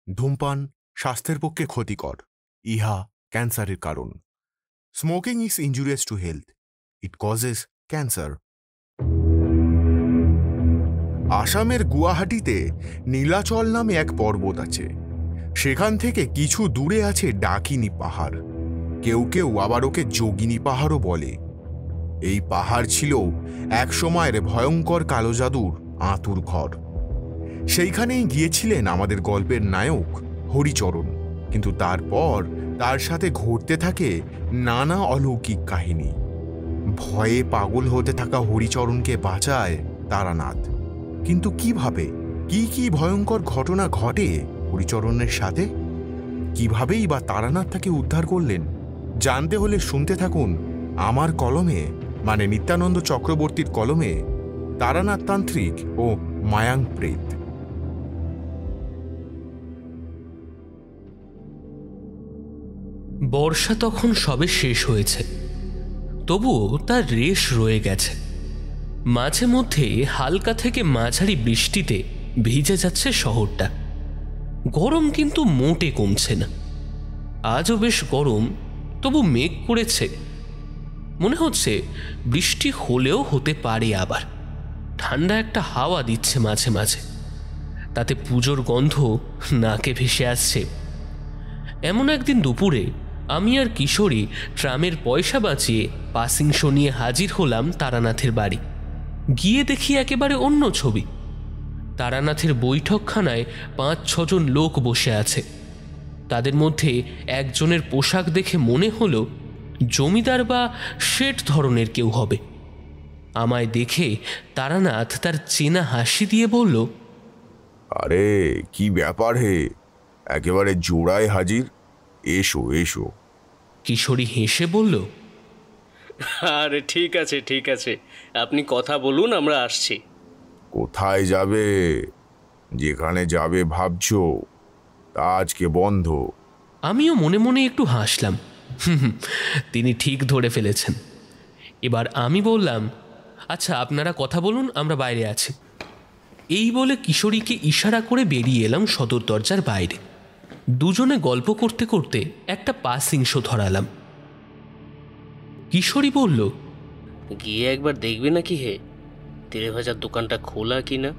ধূমপান স্বাস্থ্যের পক্ষে ক্ষতিকর। ইহা ক্যান্সারের কারণ। Smoking is injurious to health. It causes cancer. আসামের গুয়াহাটিতে নীলাচল নামে এক পর্বত আছে। সেখান থেকে কিছু দূরে আছে ডাকিনী পাহাড়। কেউ কেউ আবার ওকে যোগিনী পাহাড়ও বলে। এই পাহাড় ছিল এক সময়ের ভয়ঙ্কর কালো জাদুর আঁতুর ঘর। সেইখানেই গিয়েছিলেন আমাদের গল্পের নায়ক হরিচরণ। কিন্তু তারপর তার সাথে ঘটতে থাকে নানা অলৌকিক কাহিনী। ভয়ে পাগল হতে থাকা হরিচরণকে বাঁচায় তারানাথ। কিন্তু কিভাবে, কি ভয়ঙ্কর ঘটনা ঘটে হরিচরণের সাথে? কিভাবেই বা তারানাথ তাকে উদ্ধার করলেন? জানতে হলে শুনতে থাকুন আমার কলমে, মানে নিত্যানন্দ চক্রবর্তীর কলমে, তারানাথ তান্ত্রিক ও মায়াঙ্ক প্রেত। বর্ষা তখন সবে শেষ হয়েছে, তবুও তার রেশ রয়ে গেছে। মাঝে মধ্যে হালকা থেকে মাঝারি বৃষ্টিতে ভিজে যাচ্ছে শহরটা। গরম কিন্তু মোটে কমছে না। আজও বেশ গরম, তবু মেঘ করেছে। মনে হচ্ছে বৃষ্টি হলেও হতে পারে। আবার ঠান্ডা একটা হাওয়া দিচ্ছে মাঝে মাঝে, তাতে পুজোর গন্ধ নাকে ভেসে আসছে। এমন একদিন দুপুরে আমি আর কিশোরী ট্রামের পয়সা বাঁচিয়ে পাসিং শো নিয়ে হাজির হলাম তারানাথের বাড়ি। গিয়ে দেখি একেবারে অন্য ছবি। তারানাথের বৈঠকখানায় 5-6 জন লোক বসে আছে। তাদের মধ্যে একজনের পোশাক দেখে মনে হলো জমিদার বা শেঠ ধরনের কেউ হবে। আমায় দেখে তারানাথ তার চেনা হাসি দিয়ে বলল, আরে কি ব্যাপার হে, একেবারে জোড়ায় হাজির, এসো এসো। কিশোরী হেসে বলল, আরে ঠিক আছে ঠিক আছে, আপনি কথা বলুন, আমরা আসছি। কোথায় যাবে? যেখানে যাবে ভাবছো তা আজকে বন্ধ। আমিও মনে মনে একটু হাসলাম। তিনি ঠিক ধরে ফেলেছেন। এবার আমি বললাম, আচ্ছা আপনারা কথা বলুন, আমরা বাইরে আছি। এই বলে কিশোরীকে ইশারা করে বেরিয়ে এলাম সদর দরজার বাইরে। দুজনে গল্প করতে করতে একটা পাসিং শো ধরালাম। কিশোরী বলল, গিয়ে একবার দেখবে নাকি হে, তেলে ভাজার দোকানটা খোলা কিনা?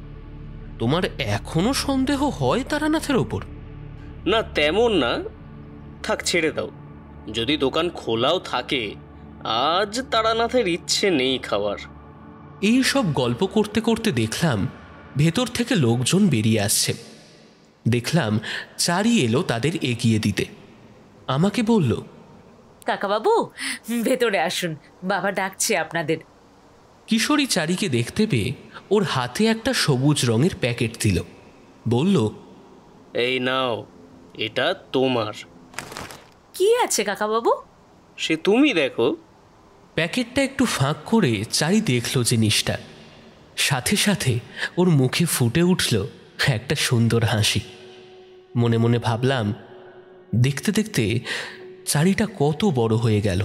তোমার এখনো সন্দেহ হয় তারানাথের ওপর? না তেমন না, থাক ছেড়ে দাও। যদি দোকান খোলাও থাকে, আজ তারানাথের ইচ্ছে নেই খাওয়ার। এই সব গল্প করতে করতে দেখলাম ভেতর থেকে লোকজন বেরিয়ে আসছে। দেখলাম চারি এলো তাদের এগিয়ে দিতে। আমাকে বলল, কাকাবাবু ভেতরে আসুন, বাবা ডাকছে আপনাদের। কিশোরী চারিকে দেখতে পেয়ে ওর হাতে একটা সবুজ রঙের প্যাকেট দিল। বলল, এই নাও, এটা তোমার। কি আছে কাকাবাবু? সে তুমি দেখো। প্যাকেটটা একটু ফাঁক করে চারি দেখলো জিনিসটা। সাথে সাথে ওর মুখে ফুটে উঠল একটা সুন্দর হাসি। মনে মনে ভাবলাম, দেখতে দেখতে চারিটা কত বড় হয়ে গেল।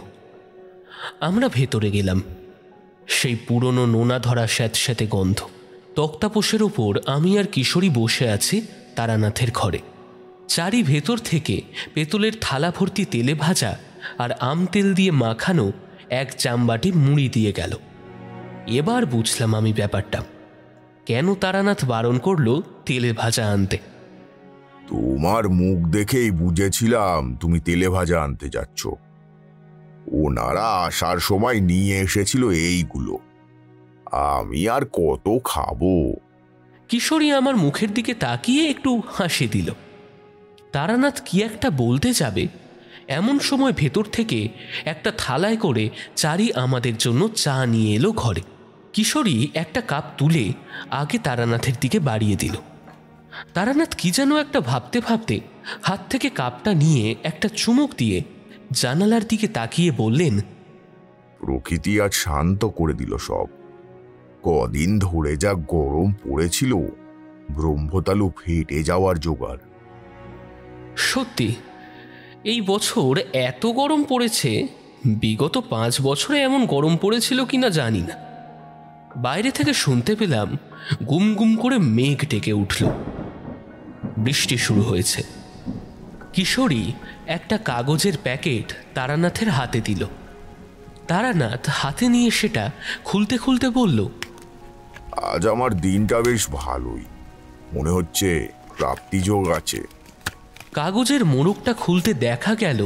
আমরা ভেতরে গেলাম। সেই পুরনো নোনা ধরা স্যাঁতস্যাঁতে গন্ধ। তক্তাপোষের ওপর আমি আর কিশোরী বসে আছি তারানাথের ঘরে। চারি ভেতর থেকে পেতলের থালা ভর্তি তেলে ভাজা আর আম তেল দিয়ে মাখানো এক চামবাটি মুড়ি দিয়ে গেল। এবার বুঝলাম আমি ব্যাপারটা, কেন তারানাথ বারণ করলো তেলে ভাজা আনতে। তোমার মুখ দেখেই বুঝেছিলাম তুমি তেলে ভাজা আনতে যাচ্ছ। ওনারা আসার সময় নিয়ে এসেছিল এইগুলো, আমি আর কত খাবো। কিশোরী আমার মুখের দিকে তাকিয়ে একটু হাসি দিল। তারানাথ কি একটা বলতে যাবে, এমন সময় ভেতর থেকে একটা থালায় করে চারি আমাদের জন্য চা নিয়ে এলো ঘরে। কিশোরী একটা কাপ তুলে আগে তারানাথের দিকে বাড়িয়ে দিল। তারানাথ কি যেন একটা ভাবতে ভাবতে হাত থেকে কাপটা নিয়ে একটা চুমুক দিয়ে জানালার দিকে তাকিয়ে বললেন, প্রকৃতি আজ শান্ত করে দিল সব। কদিন ধরে যা গরম পড়েছিল, ব্রহ্মতালু ফেটে যাওয়ার জোগাড়। সত্যি এই বছর এত গরম পড়েছে, বিগত 5 বছরে এমন গরম পড়েছিল কিনা জানি না। বাইরে থেকে শুনতে পেলাম গুম গুম করে মেঘ ডেকে উঠল। বৃষ্টি শুরু হয়েছে। কিশোরী একটা কাগজের প্যাকেট তারানাথের হাতে দিল। তারানাথ হাতে নিয়ে সেটা খুলতে খুলতে বলল, আজ আমার দিনটা বেশ ভালোই, মনে হচ্ছে প্রাপ্তিযোগ আছে। কাগজের মোড়কটা খুলতে দেখা গেল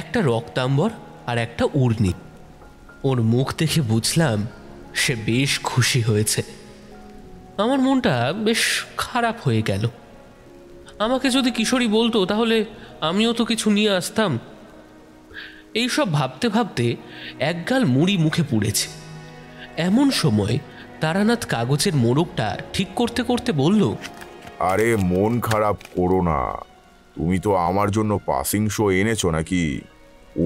একটা রক্তাম্বর আর একটা উর্নি। ওর মুখ দেখে বুঝলাম সে বেশ খুশি হয়েছে। আমার মনটা বেশ খারাপ হয়ে গেল। আমাকে যদি কিশোরী বলতো তাহলে আমিও তো কিছু নিয়ে আসতাম। এইসব ভাবতে ভাবতে একগাল মুড়ি মুখে পুড়েছে। এমন সময় তারানাথ কাগজের মোড়কটা ঠিক করতে করতে বলল, আরে মন খারাপ করো না, তুমি তো আমার জন্য পাসিং শো এনেছো নাকি?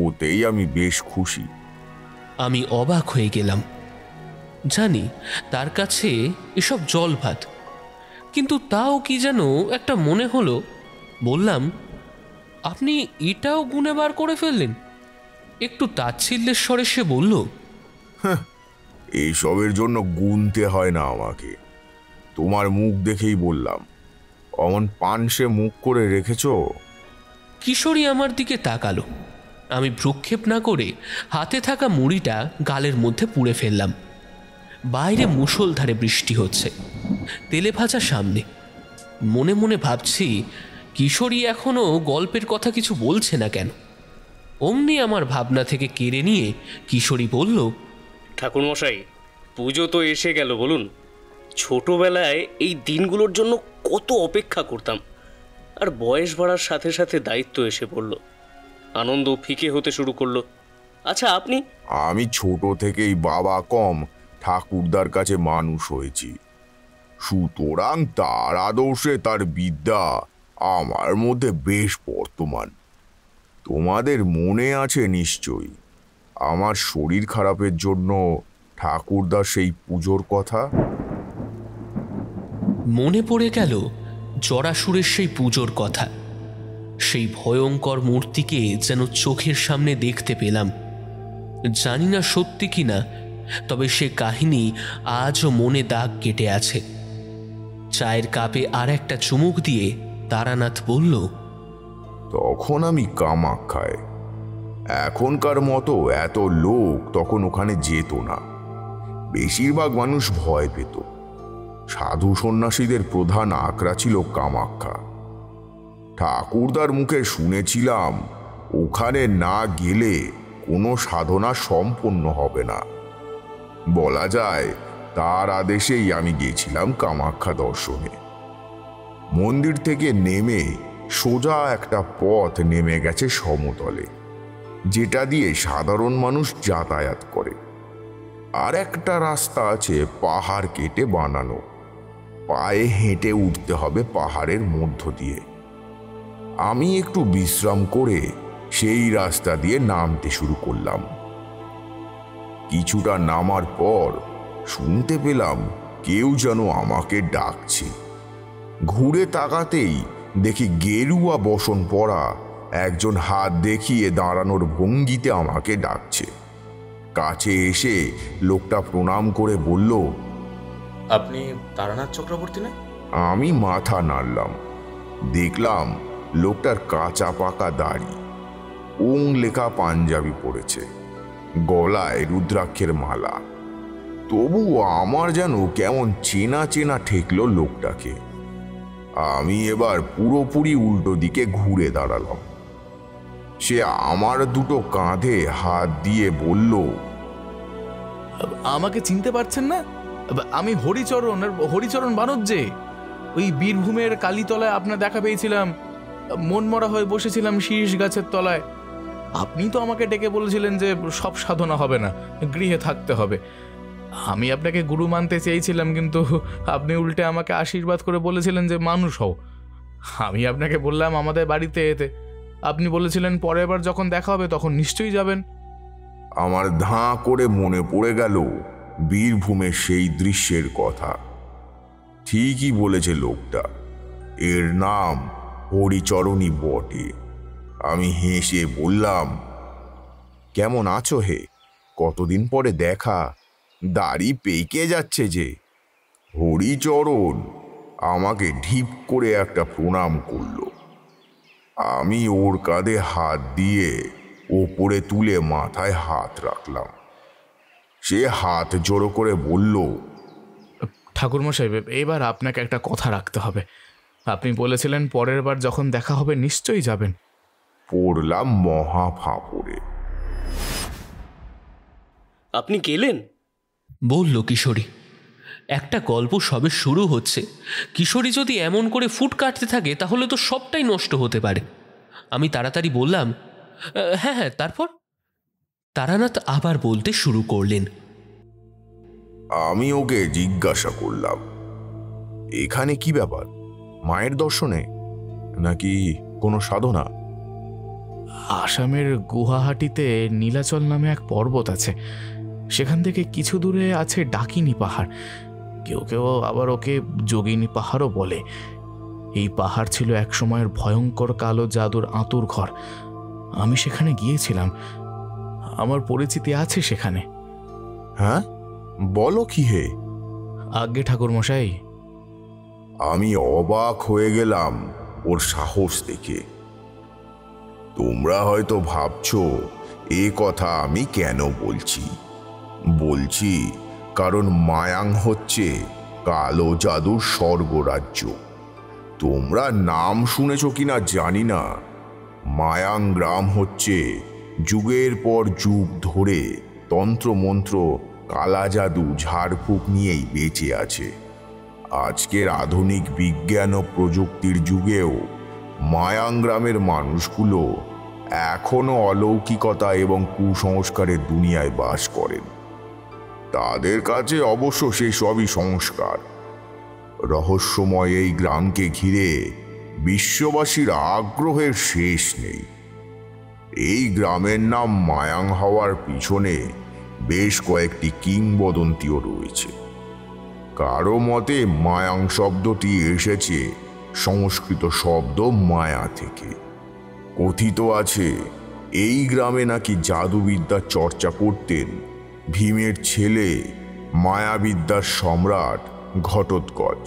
ওতেই আমি বেশ খুশি। আমি অবাক হয়ে গেলাম। জানি তার কাছে এসব জল ভাত, কিন্তু তাও কি যেন একটা মনে হলো। বললাম, আপনি এটাও গুনে বার করে ফেললেন? একটু তাচ্ছিল্যের স্বরে সে বলল, এইসবের জন্য গুনতে হয় না আমাকে, তোমার মুখ দেখেই বললাম। অমন পানসে মুখ করে রেখেছো। কিশোরী আমার দিকে তাকালো। আমি ভ্রুক্ষেপ না করে হাতে থাকা মুড়িটা গালের মধ্যে পুড়ে ফেললাম। বাইরে মুষলধারে বৃষ্টি হচ্ছে, তেলে ভাজা সামনে। মনে মনে ভাবছি, কিশোরী এখনো গল্পের কথা কিছু বলছে না কেন? অমনি আমার ভাবনা থেকে কেড়ে নিয়ে কিশোরী বলল, ঠাকুরমশাই, পুজো তো এসে গেল। বলুন, ছোটবেলায় এই দিনগুলোর জন্য কত অপেক্ষা করতাম, আর বয়স বাড়ার সাথে সাথে দায়িত্ব এসে পড়ল, আনন্দ ফিকে হতে শুরু করলো। আচ্ছা, আমি ছোট থেকেই বাবা কম ঠাকুরদার কাছে মানুষ হয়েছি, সুতরাং তার আদর্শে তার বিদ্যা আমার মধ্যে বেশ বর্তমান। তোমাদের মনে আছে নিশ্চয়ই আমার শরীর খারাপের জন্য ঠাকুরদার সেই পুজোর কথা। মনে পড়ে গেল জরাসুরের সেই পুজোর কথা। সেই ভয়ঙ্কর মূর্তিকে যেন চোখের সামনে দেখতে পেলাম। জানি না সত্যি কিনা, তবে সে কাহিনী আজও মনে দাগ কেটে আছে। চায়ের কাপে আর একটা চুমুক দিয়ে তারানাথ বলল, তখন আমি কামাখ্যায়, এখনকার মতো এত লোক তখন ওখানে যেত না। বেশিরভাগ মানুষ ভয় পেত। সাধু সন্ন্যাসীদের প্রধান আকড়া ছিল কামাখ্যা। ঠাকুরদার মুখে শুনেছিলাম ওখানে না গেলে কোনো সাধনা সম্পন্ন হবে না। বলা যায় তার আদেশেই আমি গেছিলাম কামাখ্যা দর্শনে। মন্দির থেকে নেমে সোজা একটা পথ নেমে গেছে সমতলে, যেটা দিয়ে সাধারণ মানুষ যাতায়াত করে। আর একটা রাস্তা আছে পাহাড় কেটে বানানো, পায়ে হেঁটে উঠতে হবে পাহাড়ের মধ্য দিয়ে। আমি একটু বিশ্রাম করে সেই রাস্তা দিয়ে নামতে শুরু করলাম। কিছুটা নামার পর শুনতে পেলাম কেউ যেন আমাকে ডাকছে। ঘুরে তাকাতেই দেখি গেরুয়া বসন পরা একজন হাত দেখিয়ে দাঁড়ানোর ভঙ্গিতে আমাকে ডাকছে। কাছে এসে লোকটা প্রণাম করে বলল, আপনি তারানাথ চক্রবর্তী না? আমি মাথা নাড়লাম। দেখলাম লোকটার কাঁচা পাকা দাড়ি, ওং লেখা পাঞ্জাবি পরেছে, গলায় রুদ্রাক্ষের মালা। তবু আমার যেন কেমন চেনা চেনা ঠেকলো লোকটাকে। আমি এবার পুরোপুরি উল্টো দিকে ঘুরে দাঁড়ালাম। সে আমার দুটো কাঁধে হাত দিয়ে বলল, আমাকে চিনতে পারছেন না? আমি হরিচরণ বানজ্জে। ওই বীরভূমের কালীতলায় আপনার দেখা পেয়েছিলাম। মনমরা হয়ে বসেছিলাম শীষ গাছের তলায়। আপনি তো আমাকে ডেকে বলেছিলেন যে সব সাধনা হবে না, গৃহে থাকতে হবে। আমি আপনাকে গুরু মানতে চেয়েছিলাম, কিন্তু আপনি উল্টে আমাকে আশীর্বাদ করে বলেছিলেন যে মানুষ হও। আমি আপনাকে বললাম আমাদের বাড়িতে এতে। আপনি বলেছিলেন পরের বার যখন দেখা হবে তখন নিশ্চয়ই যাবেন। আমার ধাঁ করে মনে পড়ে গেল বীরভূমের সেই দৃশ্যের কথা। ঠিকই বলেছে লোকটা, এর নাম হরিচরণই বটে। আমি হেসে বললাম, কেমন আছো হে? কতদিন পরে দেখা, দাড়ি পেকে যাচ্ছে যে। হরিচরণ, আমাকে ঢিপ করে একটা প্রণাম করল। আমি ওর কাঁধে হাত দিয়ে ওপরে তুলে মাথায় হাত রাখলাম। সে হাত জোড়ো করে বলল, ঠাকুরমশাই, এবার আপনাকে একটা কথা রাখতে হবে। আপনি বলেছিলেন পরের বার যখন দেখা হবে নিশ্চয়ই যাবেন। পড়লাম মহা ফাঁপড়ে। আপনি গেলেন? বলল কিশোরী। একটা গল্প সবে শুরু হচ্ছে, কিশোরী যদি এমন করে ফুট কাটতে থাকে তাহলে তো সবটাই নষ্ট হতে পারে। আমি তাড়াতাড়ি বললাম, হ্যাঁ হ্যাঁ, তারপর? তারানাথ আবার বলতে শুরু করলেন। আমি ওকে জিজ্ঞাসা করলাম, এখানে কি ব্যাপার? মায়ের দর্শনে নাকি কোনো সাধনা? আসামের গুয়াহাটিতে নীলাচল নামে এক পর্বত আছে, সেখান থেকে কিছু দূরে আছে ডাকিনী পাহাড়। কেউ কেউ আবার ওকে যোগিনী পাহাড়ও বলে। এই পাহাড় ছিল এক সময়ের ভয়ঙ্কর কালো জাদুর আঁতুর ঘর। আমি সেখানে গিয়েছিলাম, আমার পরিচিতি আছে সেখানে। হ্যাঁ, বলো কি হে? আজ্ঞে ঠাকুরমশাই। আমি অবাক হয়ে গেলাম ওর সাহস দেখে। তোমরা হয়তো ভাবছো এ কথা আমি কেন বলছি। বলছি কারণ মায়াং হচ্ছে কালো জাদুর স্বর্গরাজ্য। তোমরা নাম শুনেছ কিনা জানি না। মায়াং গ্রাম হচ্ছে যুগের পর যুগ ধরে তন্ত্রমন্ত্র, কালা জাদু, ঝাড়ফুঁক নিয়েই বেঁচে আছে। আজকের আধুনিক বিজ্ঞান ও প্রযুক্তির যুগেও মায়াং গ্রামের মানুষগুলো এখনো অলৌকিকতা এবং কুসংস্কারের দুনিয়ায় বাস করেন। তাদের কাছে অবশ্য সেই সবই সংস্কার। রহস্যময় এই গ্রামকে ঘিরে বিশ্ববাসীর আগ্রহের শেষ নেই। এই গ্রামের নাম মায়াং হওয়ার পিছনে বেশ কয়েকটি কিংবদন্তিও রয়েছে। কারো মতে মায়াং শব্দটি এসেছে সংস্কৃত শব্দ মায়া থেকে। কথিত আছে এই গ্রামে নাকি জাদুবিদ্যার চর্চা করতেন ভীমের ছেলে, মায়াবিদ্যার সম্রাট ঘটোৎকচ।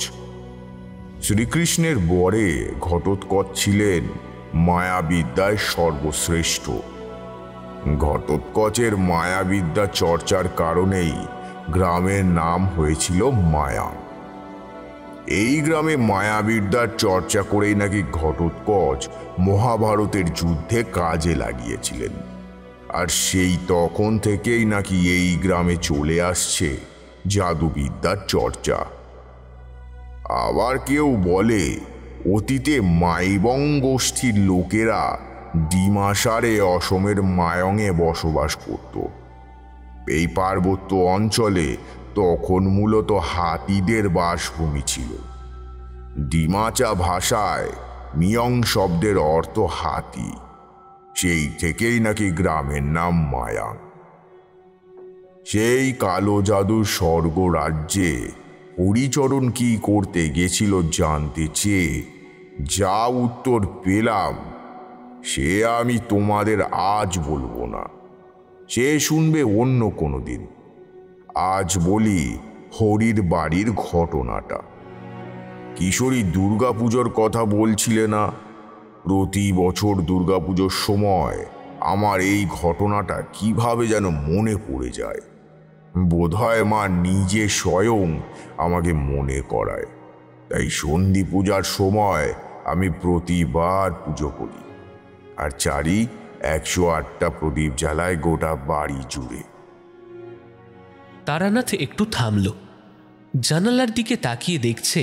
শ্রীকৃষ্ণের বরে ঘটোৎকচ ছিলেন মায়াবিদ্যায় সর্বশ্রেষ্ঠ। ঘটোৎকচের মায়াবিদ্যা চর্চার কারণেই গ্রামের নাম হয়েছিল মায়াং। এই গ্রামে মায়াবিদ্যার চর্চা করেই নাকি ঘটোৎকচ মহাভারতের যুদ্ধে কাজে লাগিয়েছিলেন। আর সেই তখন থেকেই নাকি এই গ্রামে চলে আসছে জাদুবিদ্যার চর্চা। আবার কেউ বলে অতীতে মাইবং গোষ্ঠীর লোকেরা ডিমাসারে অসমের মায়ংয়ে বসবাস করত। এই পার্বত্য অঞ্চলে তখন মূলত হাতিদের বাসভূমি ছিল। ডিমাচা ভাষায় মিয়ং শব্দের অর্থ হাতি। সেই থেকেই নাকি গ্রামের নাম মায়াং। সেই কালো জাদুর স্বর্গ রাজ্যে হরিচরণ কি করতে গেছিল জানতে চেয়ে যা উত্তর পেলাম সে আমি তোমাদের আজ বলবো না, সে শুনবে অন্য কোনো দিন। আজ বলি হরির বাড়ির ঘটনাটা। কিশোরী দুর্গাপুজোর কথা বলছিলে না? প্রতি বছর দুর্গাপুজোর সময় আমার এই ঘটনাটা কিভাবে যেন মনে পড়ে যায়। বোধহয় মা নিজে স্বয়ং আমাকে মনে করায়। তাই সন্ধি পূজার সময় আমি প্রতিবার পুজো করি, আর চারি 108টা প্রদীপ জ্বালায় গোটা বাড়ি জুড়ে। তারানাথ একটু থামল। জানালার দিকে তাকিয়ে দেখছে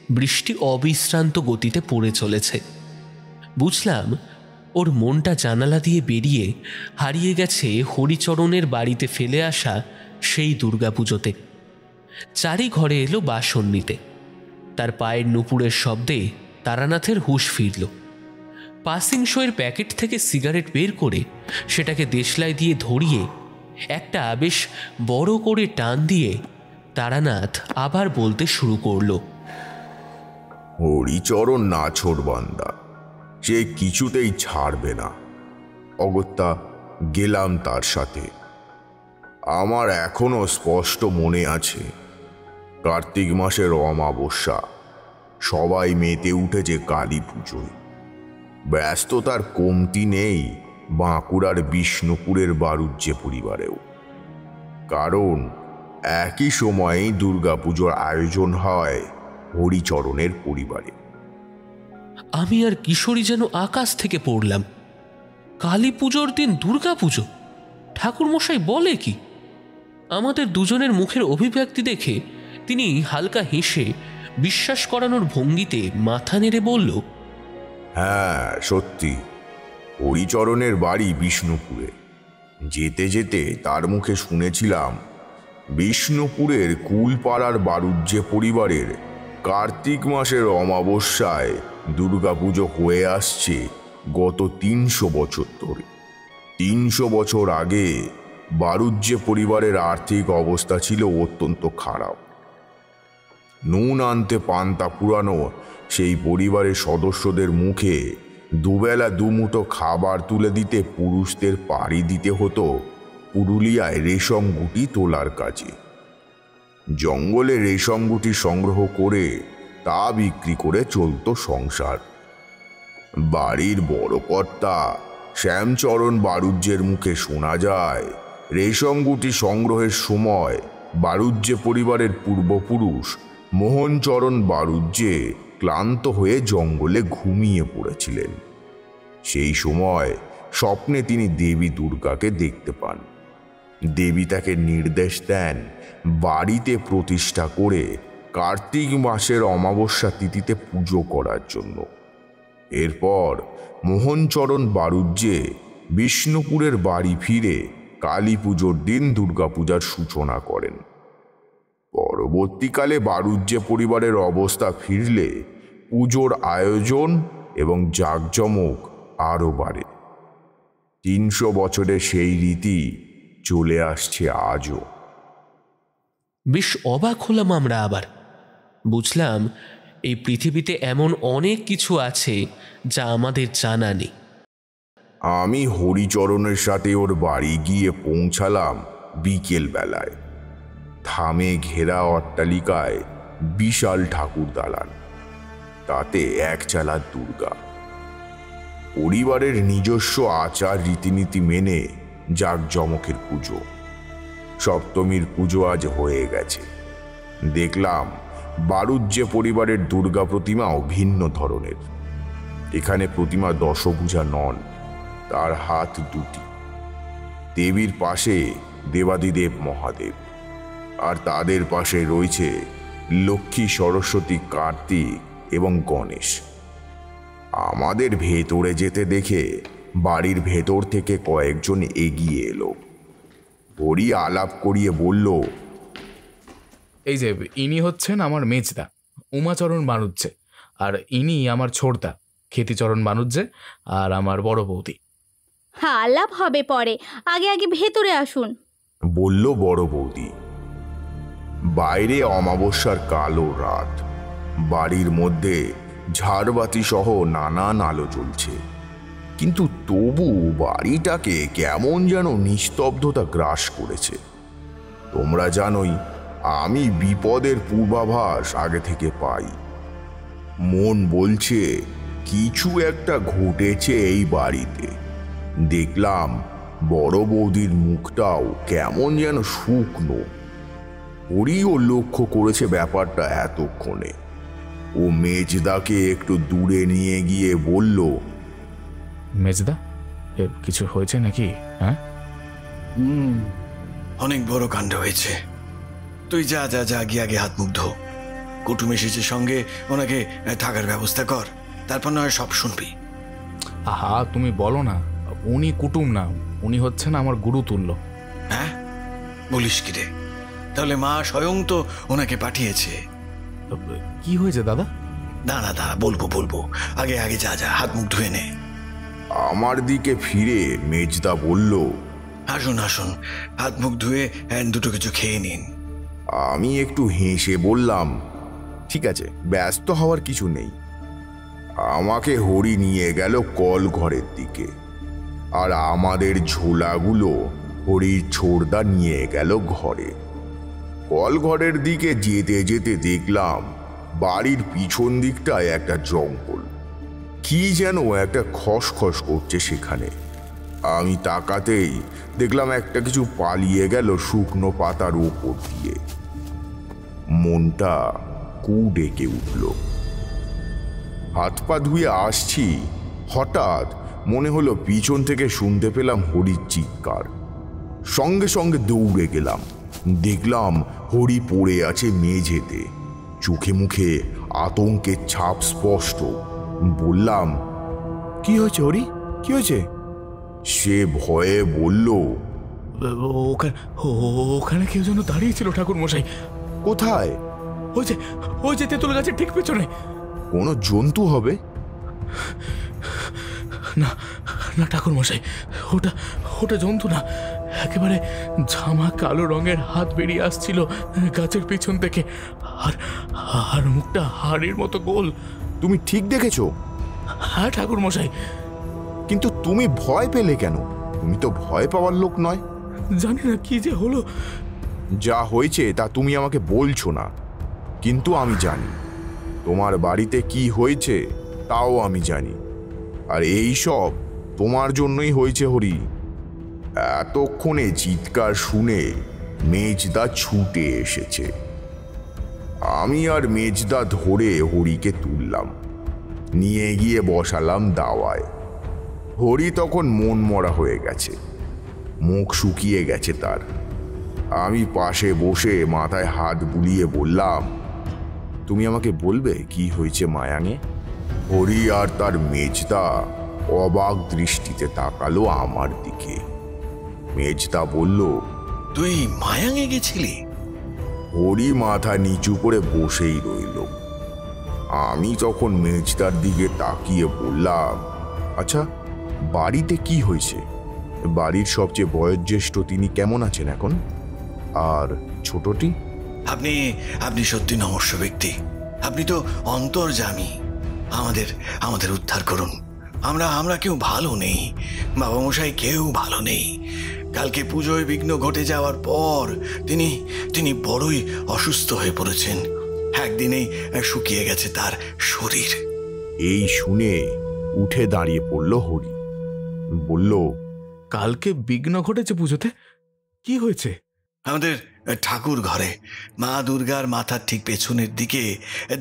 বৃষ্টি অবিশ্রান্ত গতিতে পড়ে চলেছে। বুঝলাম ওর মনটা জানালা দিয়ে বেরিয়ে হারিয়ে গেছে হরিচরণের বাড়িতে ফেলে আসা সেই দুর্গাপুজোতে। চারি ঘরে এলো বাসন নিতে। তার পায়ের নুপুরের শব্দে তারানাথের হুঁশ ফিরল। পাসিং শোয়ের প্যাকেট থেকে সিগারেট বের করে সেটাকে দেশলাই দিয়ে ধরিয়ে একটা বেশ বড় করে টান দিয়ে তারানাথ আবার বলতে শুরু করল। হরিচরণ নাছোড়বান্দা, সে কিছুতেই ছাড়বে না। অগত্যা গেলাম তার সাথে। আমার এখনো স্পষ্ট মনে আছে কার্তিক মাসের অমাবস্যা। সবাই মেতে উঠেছে কালী পুজোয়। ব্যস্ততার কমতি নেই বাঁকুড়ার বিষ্ণুপুরের বারুজ্যে পরিবারেও, কারণ একই সময়েই দুর্গাপুজোর আয়োজন হয় হরিচরণের পরিবারে। আমি আর কিশোরী যেন আকাশ থেকে পড়লাম। কালী পুজোর দিন দুর্গাপুজো? ঠাকুরমশাই বলে কি? আমাদের দুজনের মুখের অভিব্যক্তি দেখে তিনি হালকা হেসে বিশ্বাস করানোর ভঙ্গিতে মাথা নেড়ে বলল, হ্যাঁ সত্যি, হরিচরণের বাড়ি বিষ্ণুপুরে। যেতে যেতে তার মুখে শুনেছিলাম বিষ্ণুপুরের কুলপাড়ার বারুজ্যে পরিবারের কার্তিক মাসের অমাবস্যায় দুর্গাপুজো হয়ে আসছে গত 300 বছর ধরে। 300 বছর আগে বারুজ্যে পরিবারের আর্থিক অবস্থা ছিল অত্যন্ত খারাপ। নুন আনতে পান্তা পুরানো সেই পরিবারের সদস্যদের মুখে দুবেলা দুমুঠো খাবার তুলে দিতে পুরুষদের পাড়ি দিতে হতো পুরুলিয়ায় রেশম গুটি তোলার কাজে। জঙ্গলে রেশম গুটি সংগ্রহ করে তা বিক্রি করে চলত সংসার। বাড়ির বড় কর্তা শ্যামচরণ বারুজ্যের মুখে শোনা যায় রেশম গুটি সংগ্রহের সময় বারুজ্যে পরিবারের পূর্বপুরুষ মোহনচরণ বারুজ্যে ক্লান্ত হয়ে জঙ্গলে ঘুমিয়ে পড়েছিলেন। সেই সময় স্বপ্নে তিনি দেবী দুর্গাকে দেখতে পান। দেবী তাকে নির্দেশ দেন বাড়িতে প্রতিষ্ঠা করে কার্তিক মাসের অমাবস্যা তিথিতে পুজো করার জন্য। এরপর মোহনচরণ বারুজ্যে বিষ্ণুপুরের বাড়ি ফিরে কালী পুজোর দিন দুর্গাপূজার সূচনা করেন। পরবর্তীকালে বারুজ্যে পরিবারের অবস্থা ফিরলে পুজোর আয়োজন এবং জাঁকজমক আরও বাড়ে। 300 বছরের সেই রীতি চলে আসছে আজও। বেশ অবাক হলাম আমরা আবার। বুঝলাম এই পৃথিবীতে এমন অনেক কিছু আছে যা আমাদের জানা নেই। আমি হরিচরণের সাথে ওর বাড়ি গিয়ে পৌঁছালাম বিকেল বেলায়। থামে ঘেরা অট্টালিকায় বিশাল ঠাকুর দালান, তাতে একচালা দুর্গা। পরিবারের নিজস্ব আচার রীতিনীতি মেনে জাঁকজমকের পুজো। সপ্তমীর পুজো আজ হয়ে গেছে। দেখলাম বারুজ্যে পরিবারের দুর্গা প্রতিমাও ভিন্ন ধরনের। এখানে প্রতিমা দশভুজা নন, তার হাত দুটি। দেবীর পাশে দেবাদিদেব মহাদেব, আর তাদের পাশে রয়েছে লক্ষ্মী, সরস্বতী, কার্তিক এবং গণেশ। আমাদের ভেতরে যেতে দেখে বাড়ির ভেতর থেকে কয়েকজন এগিয়ে এলো। হরি আলাপ করিয়ে বলল, এই যে ইনি হচ্ছেন আমার মেজদা উমাচরণ বানুজ্যে, আর ইনি আমার ছোটদা ক্ষেতিচরণ বানুজ্যে, আর আমার বড় বৌদি। হ্যাঁ, আলাপ হবে পরে, আগে আগে ভেতরে আসুন, বলল বড় বৌদি। বাইরে অমাবস্যার কালো রাত। বাড়ির মধ্যে ঝাড়বাতি সহ নানান আলো জ্বলছে, কিন্তু তবু বাড়িটাকে কেমন যেন নিস্তব্ধতা গ্রাস করেছে। তোমরা জানোই আমি বিপদের পূর্বাভাস আগে থেকে পাই। মন বলছে কিছু একটা ঘটেছে এই বাড়িতে। দেখলাম বড় বৌদির মুখটাও কেমন যেন শুকনো। হরিও লক্ষ্য করেছে ব্যাপারটা এতক্ষণে। ও মেজদাকে একটু দূরে নিয়ে গিয়ে বলল, মেজদা, কিছু হয়েছে নাকি? হ্যাঁ, অনেক বড় কাণ্ড হয়েছে। তুই যা যা যা গিয়ে আগে হাত মুখ ধো। কুটুম এসেছে সঙ্গে, ওনাকে থাকার ব্যবস্থা কর, তারপর নয় সব শুনবি। আহা, তুমি বলো না, উনি কুটুম না, উনি হচ্ছেন আমার গুরুতুল্য। হ্যাঁ, বলিস কি রে? তাহলে মা স্বয়ং তো ওনাকে পাঠিয়েছে। কি হয়েছে দাদা? দাঁড়া দাঁড়া, বলবো, আগে আগে যা যা হাত মুখ ধুয়ে নে। আমার দিকে ফিরে মেজদা বলল, আসুন আসুন, হাত মুখ ধুয়ে দুটো কিছু খেয়ে নিন। আমি একটু হেসে বললাম, ঠিক আছে, ব্যস্ত হওয়ার কিছু নেই। আমাকে হরি নিয়ে গেল কল ঘরের দিকে, আর আমাদের ঝোলাগুলো হরির ছোড়দা নিয়ে গেল ঘরে। কল ঘরের দিকে যেতে যেতে দেখলাম বাড়ির পিছন দিকটায় একটা জঙ্গল, কি যেন একটা খসখস করছে সেখানে। আমি তাকাতেই দেখলাম একটা কিছু পালিয়ে গেল শুকনো পাতার ওপর দিয়ে। মনটা কু ডেকে উঠল। হাত পা ধুয়ে আসছি, হঠাৎ মনে হলো পিছন থেকে শুনতে পেলাম হরির চিৎকার। সঙ্গে সঙ্গে দৌড়ে গেলাম, দেখলাম হরি পড়ে আছে মেঝেতে, চোখে মুখে আতঙ্কের ছাপ স্পষ্ট। বললাম, কি হয়েছে হরি, কি হয়েছে? সে ভয়ে বলল, ওখানে কেউ যেন দাঁড়িয়েছিল ঠাকুর মশাই। কোথায়? ওই যে তেঁতুল গাছের ঠিক পেছনে। কোনো জন্তু হবে? না না ঠাকুর মশাই, ওটা জন্তু না, একেবারে ঝামা কালো রঙের হাত বেরিয়ে আসছিল গাছের পেছন থেকে, আর মুখটা হাড়ের মতো গোল। তুমি ঠিক দেখেছো? হ্যাঁ ঠাকুর মশাই। কিন্তু তুমি ভয় পেলে কেন? তুমি তো ভয় পাওয়ার লোক নয়। জানি না কি যে হলো। যা হয়েছে তা তুমি আমাকে বলছো না, কিন্তু আমি জানি। তোমার বাড়িতে কি হয়েছে তাও আমি জানি, আর এই সব তোমার জন্যই হয়েছে হরি। এতক্ষণে চিৎকার শুনে মেজদা ছুটে এসেছে। আমি আর মেজদা ধরে হরিকে তুললাম, নিয়ে গিয়ে বসালাম দাওয়ায়। হরি তখন মন মরা হয়ে গেছে, মুখ শুকিয়ে গেছে তার। আমি পাশে বসে মাথায় হাত বুলিয়ে বললাম, তুমি আমাকে বলবে কি হয়েছে মায়াঙে? হরি আর তার মেজদা অবাক দৃষ্টিতে তাকালো আমার দিকে। মেজদা বলল, তুই মায়াঙে গেছিলি? হরি মাথা নিচু করে বসেই রইল। আমি তখন মেজদার দিকে তাকিয়ে বললাম, আচ্ছা বাড়িতে কি হয়েছে? বাড়ির সবচেয়ে বয়োজ্যেষ্ঠ তিনি কেমন আছেন এখন? আর ছোটটি? আপনি সত্যি নমস্য ব্যক্তি। আপনি তো অন্তর্যামী। আমাদের উদ্ধার করুন। আমরা কেউ ভালো নেই বাবা মশাই, কেউ ভালো নেই। কালকে পুজোয় বিঘ্ন ঘটে যাওয়ার পর তিনি বড়ই অসুস্থ হয়ে পড়েছেন। একদিনেই শুকিয়ে গেছে তার শরীর। এই শুনে উঠে দাঁড়িয়ে পড়ল হরি, বলল, কালকে বিঘ্ন ঘটেছে পুজোতে? কি হয়েছে? আমাদের ঠাকুর ঘরে মা দুর্গার মাথার ঠিক পেছনের দিকে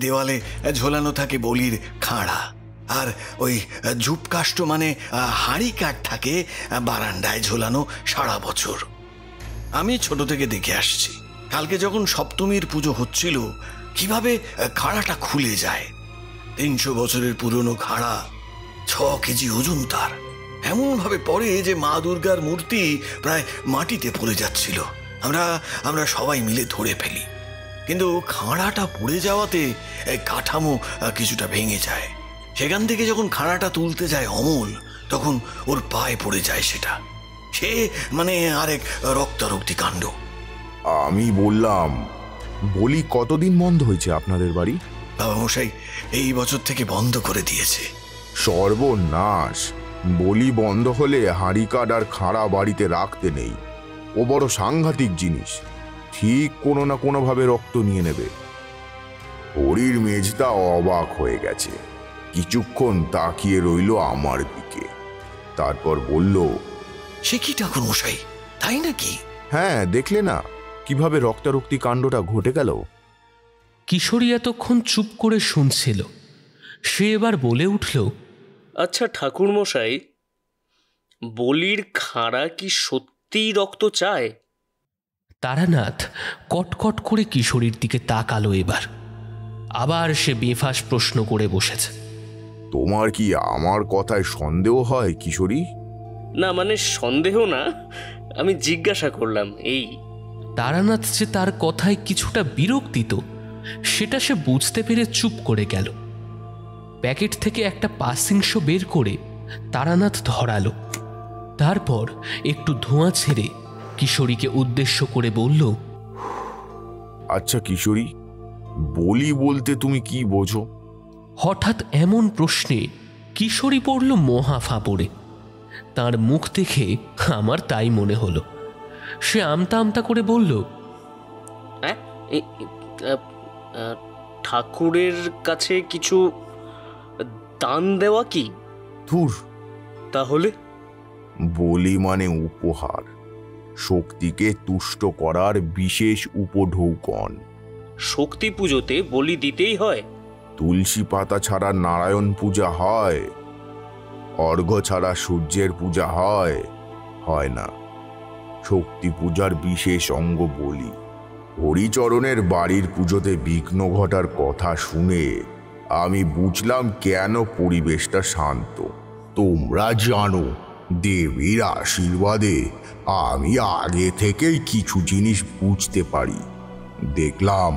দেওয়ালে ঝোলানো থাকে বলির খাঁড়া, আর ওই ঝুপকাষ্ট মানে হাঁড়ি কাঠ থাকে বারান্দায় ঝোলানো সারা বছর। আমি ছোট থেকে দেখে আসছি, কালকে যখন সপ্তমীর পুজো হচ্ছিল কিভাবে খাঁড়াটা খুলে যায়। 300 বছরের পুরনো খাঁড়া, 6 কেজি ওজন তার। এমনভাবে পড়ে যে মা দুর্গার মূর্তি প্রায় মাটিতে পড়ে যাচ্ছিল। আমরা সবাই মিলে ধরে ফেলি, কিন্তু খাঁড়াটা পড়ে যাওয়াতে কাঠামো কিছুটা ভেঙে যায়। সেখান থেকে যখন খাঁড়াটা তুলতে যায় অমল, তখন ওর পায়ে পড়ে যায় সেটা। সে মানে আরেক রক্তারক্তি কাণ্ড। আমি বললাম, বলি কতদিন বন্ধ হয়েছে আপনাদের বাড়ি? বাবা মশাই এই বছর থেকে বন্ধ করে দিয়েছে। সর্বনাশ! বলি বন্ধ হলে হাঁড়ি কাঠ আর খাঁড়া বাড়িতে রাখতে নেই। ও বড় সাংঘাতিক জিনিস, ঠিক কোনো না কোনোভাবে রক্ত নিয়ে নেবে। হরির মেজদা অবাক হয়ে গেছে, কিছুক্ষণ তাকিয়ে রইল আমার দিকে, তারপর বলল, সে কি ঠাকুর মশাই, তাই নাকি? হ্যাঁ, দেখলে না কিভাবে রক্তারক্তি কাণ্ডটা ঘটে গেল? কিশোরী এতক্ষণ চুপ করে শুনছিল, সে এবার বলে উঠল, আচ্ছা ঠাকুর মশাই, বলির খাঁড়া কি সত্যিই রক্ত চায়? তারানাথ কটকট করে কিশোরীর দিকে তাকালো। এবার আবার সে বেফাস প্রশ্ন করে বসেছে, তোমার কি আমার কথায় সন্দেহ হয় কিশোরী? না মানে সন্দেহ না, আমি জিজ্ঞাসা করলাম এই। তারানাথ যে তার কথায় কিছুটা বিরক্তিত সেটা সে বুঝতে পেরে চুপ করে গেল। প্যাকেট থেকে একটা পাসিংশ বের করে তারানাথ ধরালো, তারপর একটু ধোঁয়া ছেড়ে কিশোরীকে উদ্দেশ্য করে বলল, আচ্ছা কিশোরী, বলি বলতে তুমি কি বোঝো? হঠাৎ এমন প্রশ্নে কিশোরী পড়ল মহা ফাঁপড়ে। তার মুখ দেখে আমার তাই মনে হলো। সে আমতা আমতা করে বলল, ঠাকুরের কাছে কিছু দান দেওয়া কি? ধুর, তাহলে বলি মানে উপহার, শক্তিকে তুষ্ট করার বিশেষ উপঢৌকন। শক্তি পুজোতে বলি দিতেই হয়? তুলসী পাতা ছাড়া নারায়ণ পূজা হয়? অর্ঘ্য ছাড়া সূর্যের পূজা হয়? হয় না। শক্তি পূজার বিশেষ অঙ্গ বলি। হরিচরণের বাড়ির পুজোতে বিঘ্ন ঘটার কথা শুনে আমি বুঝলাম কেন পরিবেশটা শান্ত। তোমরা জানো, দেবীর আশীর্বাদে আমি আগে থেকেই কিছু জিনিস বুঝতে পারি। দেখলাম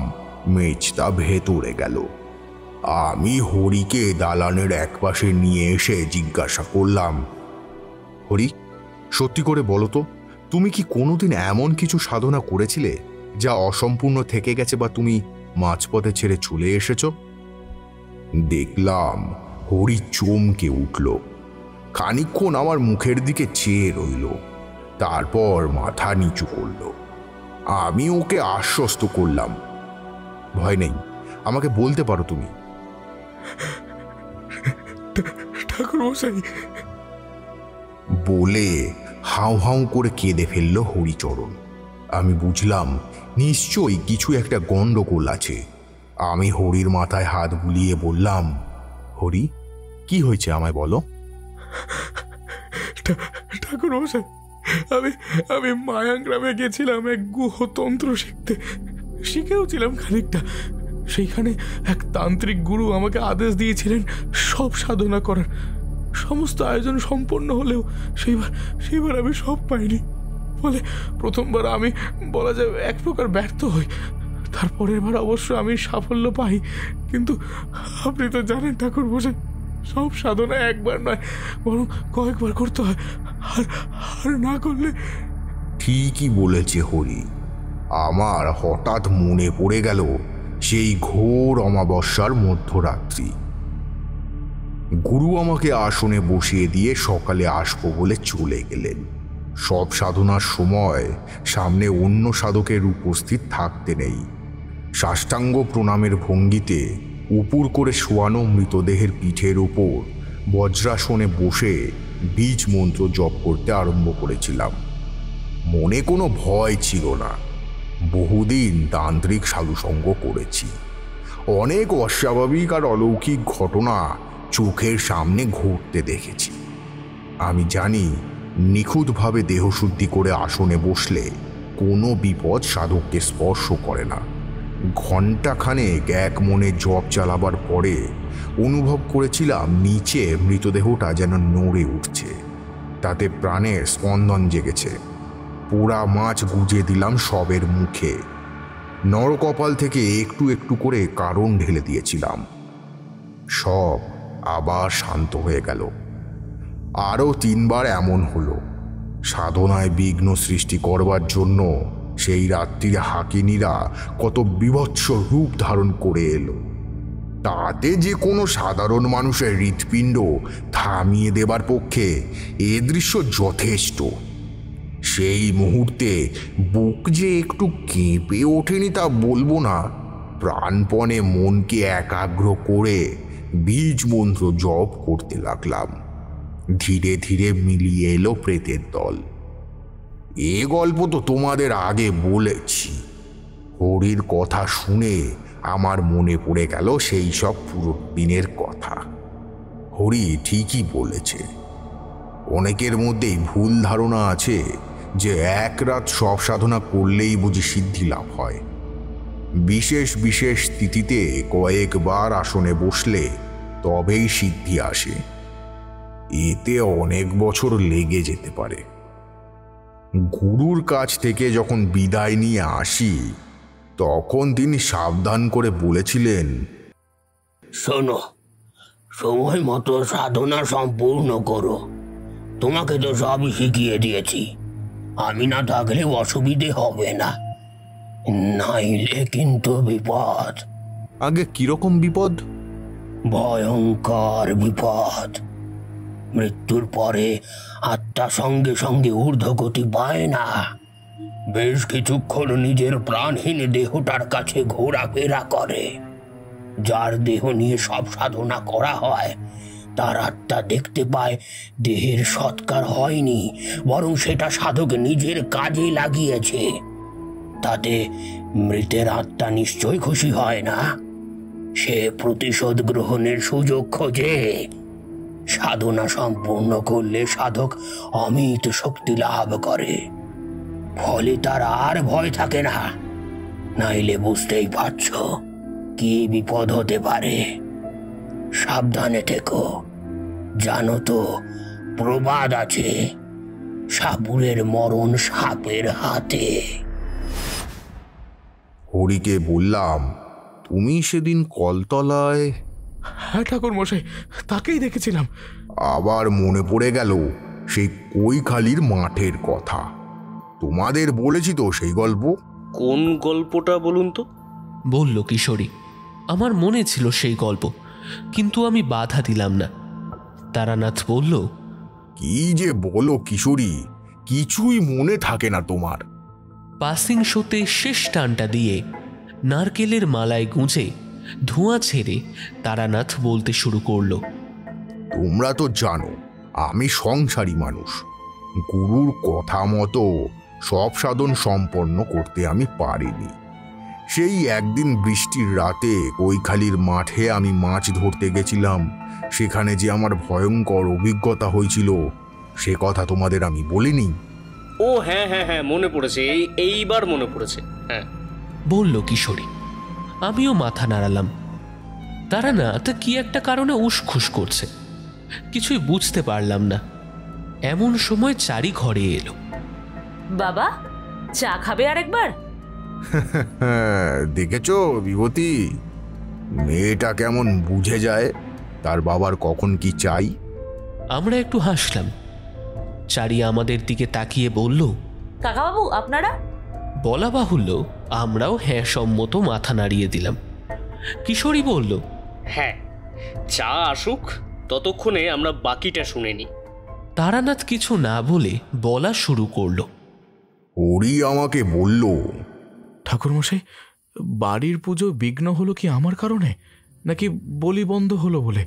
মেজদা ভেতরে গেল। আমি হরিকে দালানের একপাশে নিয়ে এসে জিজ্ঞাসা করলাম, হরি, সত্যি করে বলো তো, তুমি কি কোনোদিন এমন কিছু সাধনা করেছিলে যা অসম্পূর্ণ থেকে গেছে বা তুমি মাঝপথে ছেড়ে চলে এসেছ? দেখলাম হরি চমকে উঠল। খানিকক্ষণ আমার মুখের দিকে চেয়ে রইল, তারপর মাথা নিচু করল। আমি ওকে আশ্বস্ত করলাম, ভয় নেই, আমাকে বলতে পারো তুমি। ঠাকুর মশাই বলে হাউ হাউ করে কেঁদে ফেলল হরিচরণ। আমি বুঝলাম নিশ্চয়ই কিছু একটা গন্ডগোল আছে। আমি হরির মাথায় হাত বুলিয়ে বললাম, হরি, কি হয়েছে আমায় বলো। ঠাকুর মশাই, আমি মায়াগ্রামে গেছিলাম এক গুহতন্ত্র শিখেওছিলাম খানিকটা। সেইখানে এক তান্ত্রিক গুরু আমাকে আদেশ দিয়েছিলেন সব সাধনা করার। সমস্ত আয়োজন সম্পন্ন হলেও সেইবার আমি সব পাইনি। ফলে প্রথমবার আমি বলা যায় এক প্রকার ব্যর্থ হই। তারপরের বার অবশ্য আমি সাফল্য পাই। কিন্তু আপনি তো জানেন ঠাকুর মশাই, সব সাধনা একবার নয় বরং কয়েকবার করতে হয়, আর না করলে। ঠিকই বলেছে হরি। আমার হঠাৎ মনে পড়ে গেল সেই ঘোর অমাবস্যার মধ্যরাত্রি। গুরু আমাকে আসনে বসিয়ে দিয়ে সকালে আসবো বলে চলে গেলেন। সব সাধনার সময় সামনে অন্য সাধকের উপস্থিত থাকতে নেই। সাষ্টাঙ্গ প্রণামের ভঙ্গিতে উপুর করে শোয়ানো মৃতদেহের পিঠের উপর বজ্রাসনে বসে বীজ মন্ত্র জপ করতে আরম্ভ করেছিলাম। মনে কোনো ভয় ছিল না। বহুদিন তান্ত্রিক সাধুসঙ্গ করেছি। অনেক অস্বাভাবিক আর অলৌকিক ঘটনা চোখের সামনে ঘটতে দেখেছি। আমি জানি নিখুঁতভাবে দেহশুদ্ধি করে আসনে বসলে কোনো বিপদ সাধককে স্পর্শ করে না। ঘণ্টাখানেক এক মনে জপ চালাবার পরে অনুভব করেছিলাম নিচে মৃতদেহটা যেন নড়ে উঠছে, তাতে প্রাণের স্পন্দন জেগেছে। পোড়া মাছ গুজে দিলাম সবের মুখে। নরকপাল থেকে একটু একটু করে কারণ ঢেলে দিয়েছিলাম। সব আবার শান্ত হয়ে গেল। আরও 3 বার এমন হলো। সাধনায় বিঘ্ন সৃষ্টি করবার জন্য সেই রাত্রিরে হাকিনীরা কত বিভৎস রূপ ধারণ করে এলো। তাতে যে কোনো সাধারণ মানুষের হৃৎপিণ্ড থামিয়ে দেবার পক্ষে এ দৃশ্য যথেষ্ট। সেই মুহূর্তে বুক যে একটু কেঁপে ওঠেনি তা বলবো না। প্রাণপণে মনকে একাগ্র করে বীজ মন্ত্র জপ করতে লাগলাম। ধীরে ধীরে মিলিয়ে এলো প্রেতের দল। এ গল্প তো তোমাদের আগে বলেছি। হরির কথা শুনে আমার মনে পড়ে গেল সেই সব পুরো দিনের কথা। হরি ঠিকই বলেছে। অনেকের মধ্যেই ভুল ধারণা আছে যে এক রাত সব সাধনা করলেই বুঝি সিদ্ধি লাভ হয়। বিশেষ বিশেষ তিথিতে কয়েকবার আসনে বসলে তবেই সিদ্ধি আসে। এতে অনেক বছর লেগে যেতে পারে। গুরুর কাছ থেকে যখন বিদায় নিয়ে আসি তখন তিনি সাবধান করে বলেছিলেন, শোনো, সময় মতো সাধনা সম্পূর্ণ করো। তোমাকে তো সবই শিখিয়ে দিয়েছি। আমি না থাকলে অসুবিধে হবে না, নাইলে কিন্তু বিপদ। আগে কিরকম বিপদ? ভয়ঙ্কর বিপদ। মৃত্যুর পরে আত্মা সঙ্গে সঙ্গে ঊর্ধ্বগতি পায় না। বেশ কিছুক্ষণ নিজের প্রাণহীন দেহটার কাছে ঘোরাফেরা করে। যার দেহ নিয়ে সব সাধনা করা হয় তার আত্মা দেখতে পায় দেহের সৎকার হয়নি, বরং সেটা সাধক নিজের কাজে লাগিয়েছে। তাতে মৃতের আত্মা নিশ্চয় খুশি হয় না। সে প্রতিশোধ গ্রহণের সুযোগ খোঁজে। সাধনা সম্পূর্ণ করলে সাধক অমিত শক্তি লাভ করে, ফলে তার আর ভয় থাকে না। নাইলে বুঝতেই পারছ কি বিপদ হতে পারে। সাবধানে থেকো। জানো তো প্রবাদ আছে, সাপুরের মরণ সাপের হাতে। হরিকে বললাম, তুমি সেদিন কলতলায়? হ্যাঁ ঠাকুর মশাই, তাকেই দেখেছিলাম। আবার মনে পড়ে গেল সেই কৈখালির মাঠের কথা। তোমাদের বলেছি তো সেই গল্প। কোন গল্পটা বলুন তো? বলল কিশোরী। আমার মনে ছিল সেই গল্প, কিন্তু আমি বাধা দিলাম না। তারানাথ বলল, কি যে বলো কিশোরী, কিছুই মনে থাকে না তোমার। পাসিং শোতে শেষ টানটা দিয়ে নারকেলের মালায় গুঁজে ধোঁয়া ছেড়ে তারানাথ বলতে শুরু করলো, তোমরা তো জানো আমি সংসারী মানুষ। গুরুর কথা মতো সব সাধন সম্পন্ন করতে আমি পারিনি। সেই একদিন বৃষ্টির রাতে কৈখালির মাঠে আমি মাছ ধরতে গেছিলাম। সেখানে যে আমার ভয়ঙ্কর অভিজ্ঞতা হয়েছিল সে কথা তোমাদের আমি বলিনি। ও হ্যাঁ হ্যাঁ হ্যাঁ, মনে পড়েছে, এইবার মনে পড়েছে। হ্যাঁ, বলল কিশোরী। আমিও মাথা নাড়ালাম। তারানাথ কি একটা কারণে উসখুস করছে, কিছুই বুঝতে পারলাম না। এমন সময় চারি ঘরে এলো। বাবা, চা খাবে আরেকবার? দেখেছো বিভূতি, মেয়েটা কেমন বুঝে যায় তার বাবার কখন কি চাই। আমরা একটু হাসলাম। চারি আমাদের দিকে তাকিয়ে বলল, কাকাবাবু আপনারা? বলা বাহুল্য আমরাও হ্যাঁ সম্মত মাথা নাড়িয়ে দিলাম। কিশোরী বলল, হ্যাঁ, চা আসুক, ততক্ষণে আমরা বাকিটা শুনে নি। তারানাথ কিছু না বলে বলা শুরু করলো। হরি আমাকে বলল, ঠাকুরমশাই, বাড়ির পুজো বিঘ্ন হলো কি আমার কারণে, নাকি বলি বন্ধ হলো বলে?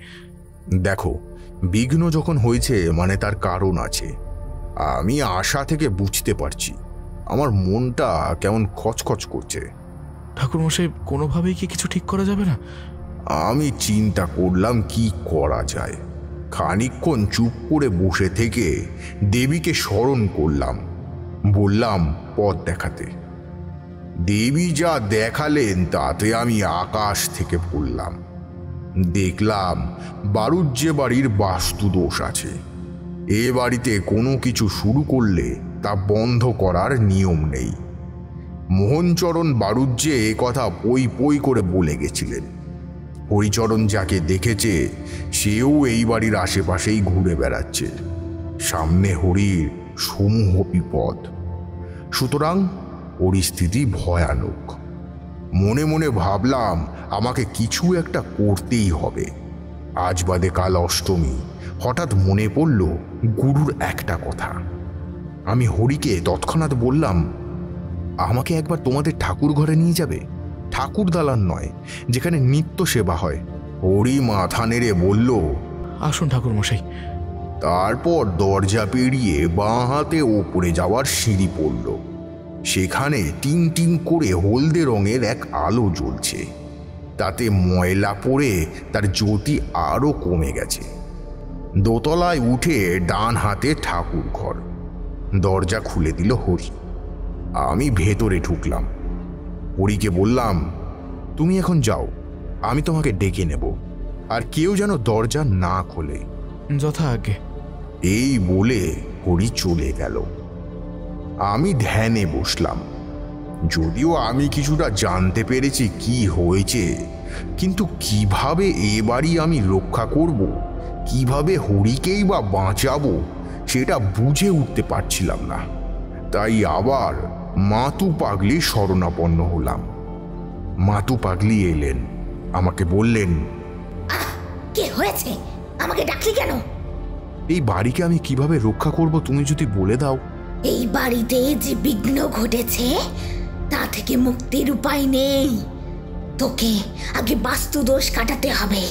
দেখো, বিঘ্ন যখন হয়েছে মানে তার কারণ আছে। আমি আশা থেকে বুঝতে পারছি। আমার মনটা কেমন খচখচ করছে। ঠাকুরমশাই, কোনোভাবেই কি কিছু ঠিক করা যাবে না? আমি চিন্তা করলাম কি করা যায়। খানিকক্ষণ চুপ করে বসে থেকে দেবীকে স্মরণ করলাম। বললাম পথ দেখাতে। দেবী যা দেখালেন তাতে আমি আকাশ থেকে পড়লাম। দেখলাম বাড়ুজ্যে বাড়ির বাস্তু দোষ আছে। এ বাড়িতে কোনো কিছু শুরু করলে তা বন্ধ করার নিয়ম নেই। মোহনচরণ বাড়ুজ্যে এ কথা পই পই করে বলে গেছিলেন। হরিচরণ যাকে দেখেছে সেও এই বাড়ির আশেপাশেই ঘুরে বেড়াচ্ছে। সামনে হরির সমূহ বিপদ। সুতরাং পরিস্থিতি ভয়ানক। মনে মনে ভাবলাম আমাকে কিছু একটা করতেই হবে। আজ বাদে কাল অষ্টমী। হঠাৎ মনে পড়ল গুরুর একটা কথা। আমি হরিকে তৎক্ষণাৎ বললাম, আমাকে একবার তোমাদের ঠাকুর ঘরে নিয়ে যাবে? ঠাকুর দালান নয়, যেখানে নিত্য সেবা হয়। হরি মাথা নেড়ে বলল, আসুন ঠাকুরমশাই। তারপর দরজা পেরিয়ে বাঁ হাতে ওপরে যাওয়ার সিঁড়ি পড়ল। সেখানে টিং টিং করে হলদে রঙের এক আলো জ্বলছে। তাতে ময়লা পড়ে তার জ্যোতি আরো কমে গেছে। দোতলায় উঠে ডান হাতে ঠাকুর ঘর। দরজা খুলে দিল হরি। আমি ভেতরে ঢুকলাম। হরিকে বললাম, তুমি এখন যাও, আমি তোমাকে ডেকে নেব, আর কেউ যেন দরজা না খোলে। যথা আজ্ঞে। এই বলে হরি চলে গেল। আমি ধ্যানে বসলাম। যদিও আমি কিছুটা জানতে পেরেছি কি হয়েছে, কিন্তু কিভাবে এ বাড়ি আমি রক্ষা করব, কিভাবে হরিকেই বা বাঁচাবো সেটা বুঝে উঠতে পারছিলাম না। তাই আবার মাতু পাগলি শরণাপন্ন হলাম। মাতু পাগলি এলেন, আমাকে বললেন, কি হয়েছে? আমাকে ডাকলি কেন? এই বাড়িকে আমি কিভাবে রক্ষা করব তুমি যদি বলে দাও। এই বাড়িতে যে বিঘ্ন ঘটেছে তা থেকে মুক্তির উপায় নেই। তোকে আগে বাস্তু দোষ কাটাতে হবে,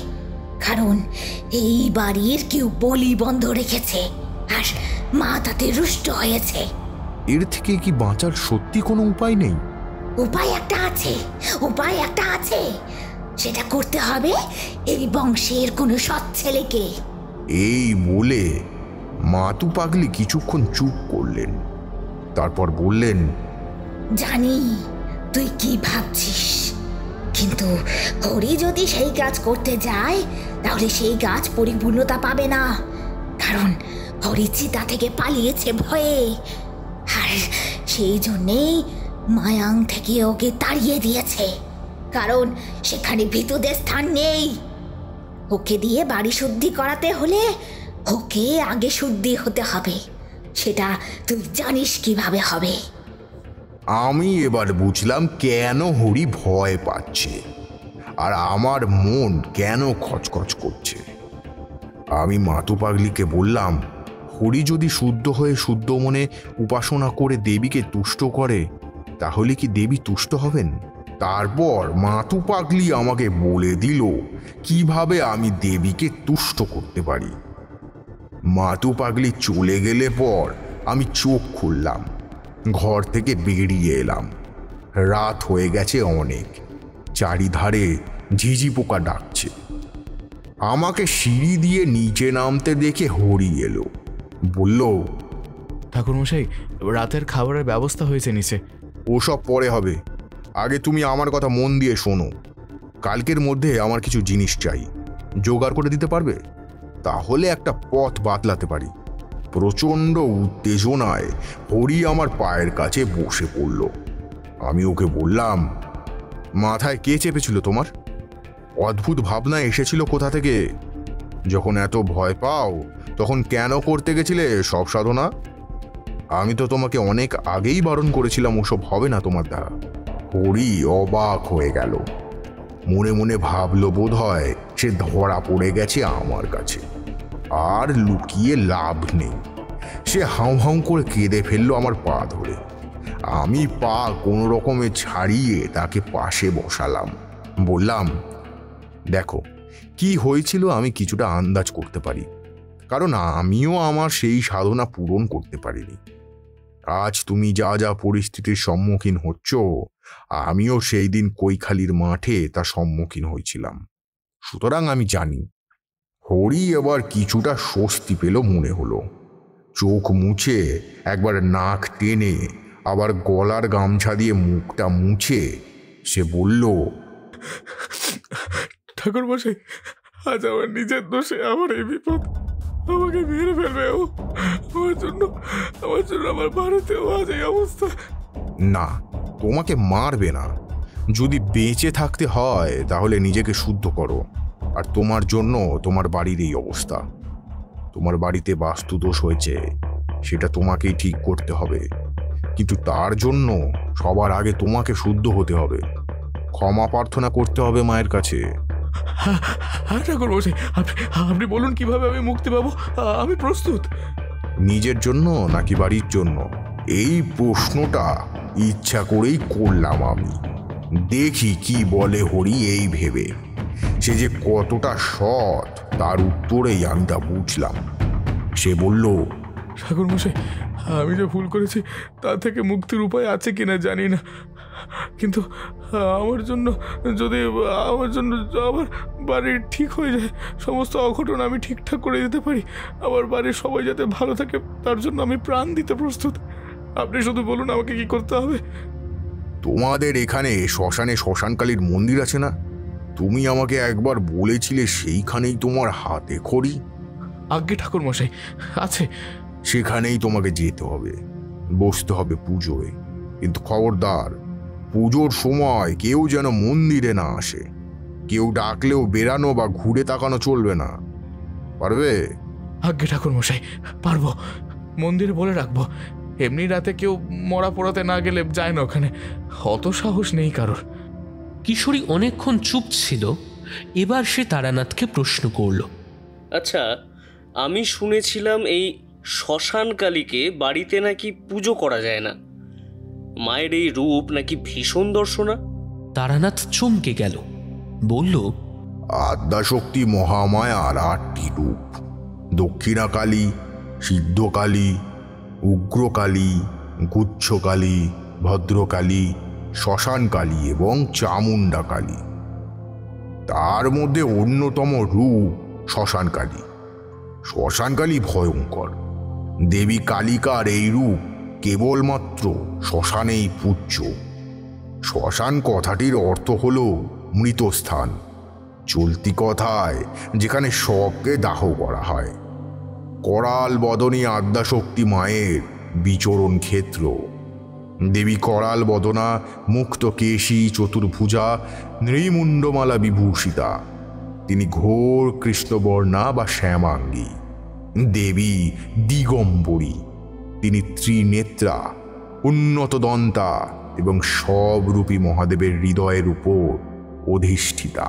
কারণ এই বাড়ির কেউ বলি বন্ধ রেখেছে আর মা তাতে রুষ্ট হয়েছে। এর থেকে কি বাঁচার সত্যি কোনো উপায় নেই? উপায় একটা আছে, সেটা করতে হবে এই বংশের কোনো সৎ ছেলেকে। এই বলে মাতু পাগলি কিছুক্ষণ চুপ করলেন, তারপর বললেন, জানি তুই কি ভাবছিস, কিন্তু হরি যদি সেই কাজ করতে যায় তাহলে সেই কাজ পরিপূর্ণতা পাবে না, কারণ হরি চিতা থেকে পালিয়েছে ভয়ে, আর সেই জন্যেই মায়াং থেকে ওকে তাড়িয়ে দিয়েছে, কারণ সেখানে ভীতুদের স্থান নেই। ওকে দিয়ে বাড়ি শুদ্ধি করাতে হলে ওকে আগে শুদ্ধি হতে হবে, সেটা তুই জানিস কিভাবে হবে। আমি এবার বুঝলাম কেন হরি ভয় পাচ্ছে আর আমার মন কেন খচখচ করছে। আমি মাতু পাগলিকে বললাম, হরি যদি শুদ্ধ হয়ে শুদ্ধ মনে উপাসনা করে দেবীকে তুষ্ট করে তাহলে কি দেবী তুষ্ট হবেন? তারপর মাতু পাগলি আমাকে বলে দিল কিভাবে আমি দেবীকে তুষ্ট করতে পারি। মাতু পাগলি চলে গেলে পর আমি চোখ খুললাম, ঘর থেকে বেরিয়ে এলাম। রাত হয়ে গেছে অনেক, চারিধারে ঝিঝি পোকা ডাকছে। আমাকে সিঁড়ি দিয়ে নিচে নামতে দেখে হরি এলো, বলল, ঠাকুরমশাই, রাতের খাবারের ব্যবস্থা হয়েছে নিচে। ওসব পরে হবে, আগে তুমি আমার কথা মন দিয়ে শোনো। কালকের মধ্যে আমার কিছু জিনিস চাই, জোগাড় করে দিতে পারবে? তাহলে একটা পথ বাতলাতে পারি। প্রচণ্ড উত্তেজনায় হরি আমার পায়ের কাছে বসে পড়ল। আমি ওকে বললাম, মাথায় কে চেপেছিল তোমার? অদ্ভুত ভাবনা এসেছিল কোথা থেকে? যখন এত ভয় পাও তখন কেন করতে গেছিলে সব সাধনা? আমি তো তোমাকে অনেক আগেই বারণ করেছিলাম ওসব হবে না তোমার দ্বারা। হরি অবাক হয়ে গেল, মনে মনে ভাবলো বোধ হয় সে ধরা পড়ে গেছে আমার কাছে, আর লুকিয়ে লাভ নেই। সে হাউ হাউ করে কেঁদে ফেললো আমার পা ধরে। আমি পা কোনো রকমে ছাড়িয়ে তাকে পাশে বসালাম, বললাম, দেখো কি হয়েছিল আমি কিছুটা আন্দাজ করতে পারি, কারণ আমিও আমার সেই সাধনা পূরণ করতে পারিনি। আজ তুমি যা যা পরিস্থিতির সম্মুখীন হচ্ছ আমিও সেই দিন কৈখালির মাঠে তার সম্মুখীন হয়েছিলাম, সুতরাং আমি জানি। হরি এবার কিছুটা স্বস্তি পেল মনে হলো। চোখ মুছে একবার নাক টেনে আবার গলার গামছা দিয়ে মুখটা মুছে সে বলল, ঠাকুরমশাই, আজ আমার নিজের দোষে আমার এই বিপদ, আমাকে মেরে ফেলবে ও। আমার জন্য আমার বাড়িতেও আজ এই অবস্থা। না, তোমাকে মারবে না। যদি বেঁচে থাকতে হয় তাহলে নিজেকে শুদ্ধ করো, আর তোমার জন্য তোমার বাড়ির এই অবস্থা। তোমার বাড়িতে বাস্তুদোষ হয়েছে, সেটা তোমাকেই ঠিক করতে হবে, কিন্তু তার জন্য সবার আগে তোমাকে শুদ্ধ হতে হবে, ক্ষমা প্রার্থনা করতে হবে মায়ের কাছে। হ্যাঁ ঠাকুরমশাই, আপনি বলুন কিভাবে আমি মুক্তি পাবো, আমি প্রস্তুত। নিজের জন্য নাকি বাড়ির জন্য, এই প্রশ্নটা ইচ্ছা করেই করলাম আমি। দেখি কি বলে হরি এই ভেবে। সে যে কতটা সৎ তার উত্তরেই আমি তা বুঝলাম। সে বলল, ঠাকুরমশাই, আমি যে ভুল করেছি তা থেকে মুক্তির উপায় আছে কিনা জানি না, কিন্তু আমার জন্য আমার বাড়ির ঠিক হয়ে যায়, সমস্ত অঘটন আমি ঠিকঠাক করে দিতে পারি, আমার বাড়ির সবাই যাতে ভালো থাকে তার জন্য আমি প্রাণ দিতে প্রস্তুত। আপনি শুধু বলুন আমাকে কি করতে হবে। তোমাদের এখানে শ্মশানে শ্মশানকালীর মন্দির আছে না? তুমি আমাকে একবার বলেছিলে সেইখানেই তোমার হাতে খড়ি। আজ্ঞে ঠাকুরমশাই, আছে। সেখানেই তোমাকে যেতে হবে, বসতে হবে পুজোয়, কিন্তু খবরদার পুজোর সময় কেউ যেন মন্দিরে না আসে। কেউ ডাকলেও বেরানো বা ঘুরে তাকানো চলবে না, পারবে? আজ্ঞে ঠাকুরমশাই, পারবো। মন্দিরে বলে রাখবো, এমনি রাতে কেউ মরা পোড়াতে না গেলে যায় না ওখানে, অত সাহস নেই কারোর। কিশোরী অনেকক্ষণ চুপ ছিল, এবার সে তারানাথকে প্রশ্ন করল, আচ্ছা, আমি শুনেছিলাম এই শ্মশানকালীকে বাড়িতে নাকি পুজো করা যায় না, মায়ের এই রূপ নাকি ভীষণ দর্শনা। তারানাথ চমকে গেল, বলল, আদ্যাশক্তি মহামায়ার 8টি রূপ: দক্ষিণাকালী, সিদ্ধকালী, উগ্রকালী, গুচ্ছকালী, ভদ্রকালী, শ্মশানকালী এবং চামুণ্ডাকালী। তার মধ্যে অন্যতম রূপ শ্মশানকালী। শ্মশানকালী ভয়ঙ্কর। দেবী কালিকার এই রূপ কেবলমাত্র শ্মশানেই পূজ্য। শ্মশান কথাটির অর্থ হল মৃতস্থান। চলতি কথায় যেখানে শবকে দাহ করা হয়। করাল বদনী আদ্যাশক্তি মায়ের বিচরণ ক্ষেত্র। দেবী করাল বদনা মুক্ত কেশী, চতুর্ভুজা, নৃমুণ্ডমালা বিভূষিতা। তিনি ঘোর কৃষ্ণবর্ণা বা শ্যামাঙ্গী। দেবী দিগম্বরী। তিনি ত্রিনেত্রা, উন্নত দন্তা এবং সবরূপী মহাদেবের হৃদয়ের উপর অধিষ্ঠিতা।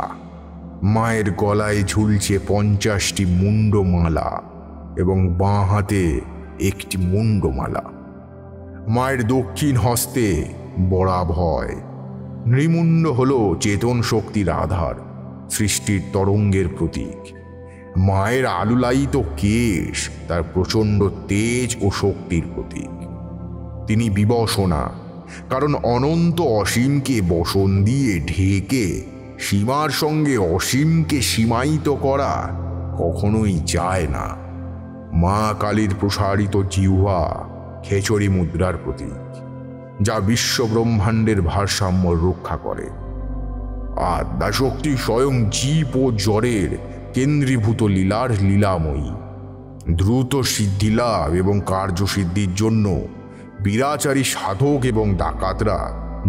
মায়ের গলায় ঝুলছে 50টি মুন্ডমালা এবং বাঁ হাতে একটি মুন্ডমালা। মায়ের দক্ষিণ হস্তে বরাভয়। নৃমুণ্ড হল চেতন শক্তির আধার, সৃষ্টির তরঙ্গের প্রতীক। মায়ের আলুলায়িত কেশ তার প্রচণ্ড তেজ ও শক্তির প্রতীক। তিনি বিবশনা, কারণ অনন্ত অসীমকে বসন দিয়ে ঢেকে সীমার সঙ্গে অসীমকে সীমায়িত করা কখনোই যায় না। মা কালীর প্রসারিত জিহ্বা খেচড়ি মুদ্রার প্রতীক, যা বিশ্ব ব্রহ্মাণ্ডের ভারসাম্য রক্ষা করে। আদ্যাশক্তি স্বয়ং জীব ও জড়ের কেন্দ্রীভূত লীলার লীলাময়ী। দ্রুত সিদ্ধিলাভ এবং কার্যসিদ্ধির জন্য বীরাচারী সাধক এবং ডাকাতরা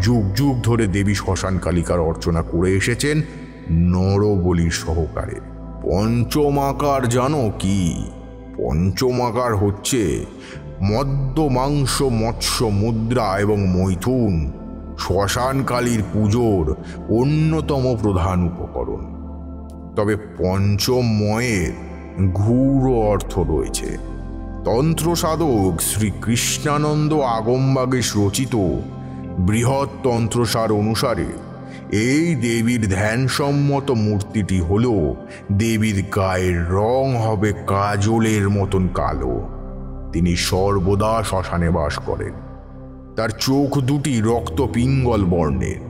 যুগ যুগ ধরে দেবী শ্মশান কালিকার অর্চনা করে এসেছেন নরবলির সহকারে। পঞ্চমাকার জানো কি? পঞ্চমাকার হচ্ছে মদ্য, মাংস, মৎস্য, মুদ্রা এবং মৈথুন শ্মশানকালীর পুজোর অন্যতম প্রধান উপকরণ। তবে পঞ্চময়ের গূঢ় অর্থ রয়েছে। তন্ত্র সাধক শ্রী কৃষ্ণানন্দ আগমবাগীশ রচিত বৃহৎ তন্ত্রসার অনুসারে এই দেবীর ধ্যানসম্মত মূর্তিটি হল দেবীর গায়ের রং হবে কাজলের মতন কালো। তিনি সর্বদা শ্মশানে বাস করেন। তার চোখ দুটি রক্ত পিঙ্গল বর্ণের,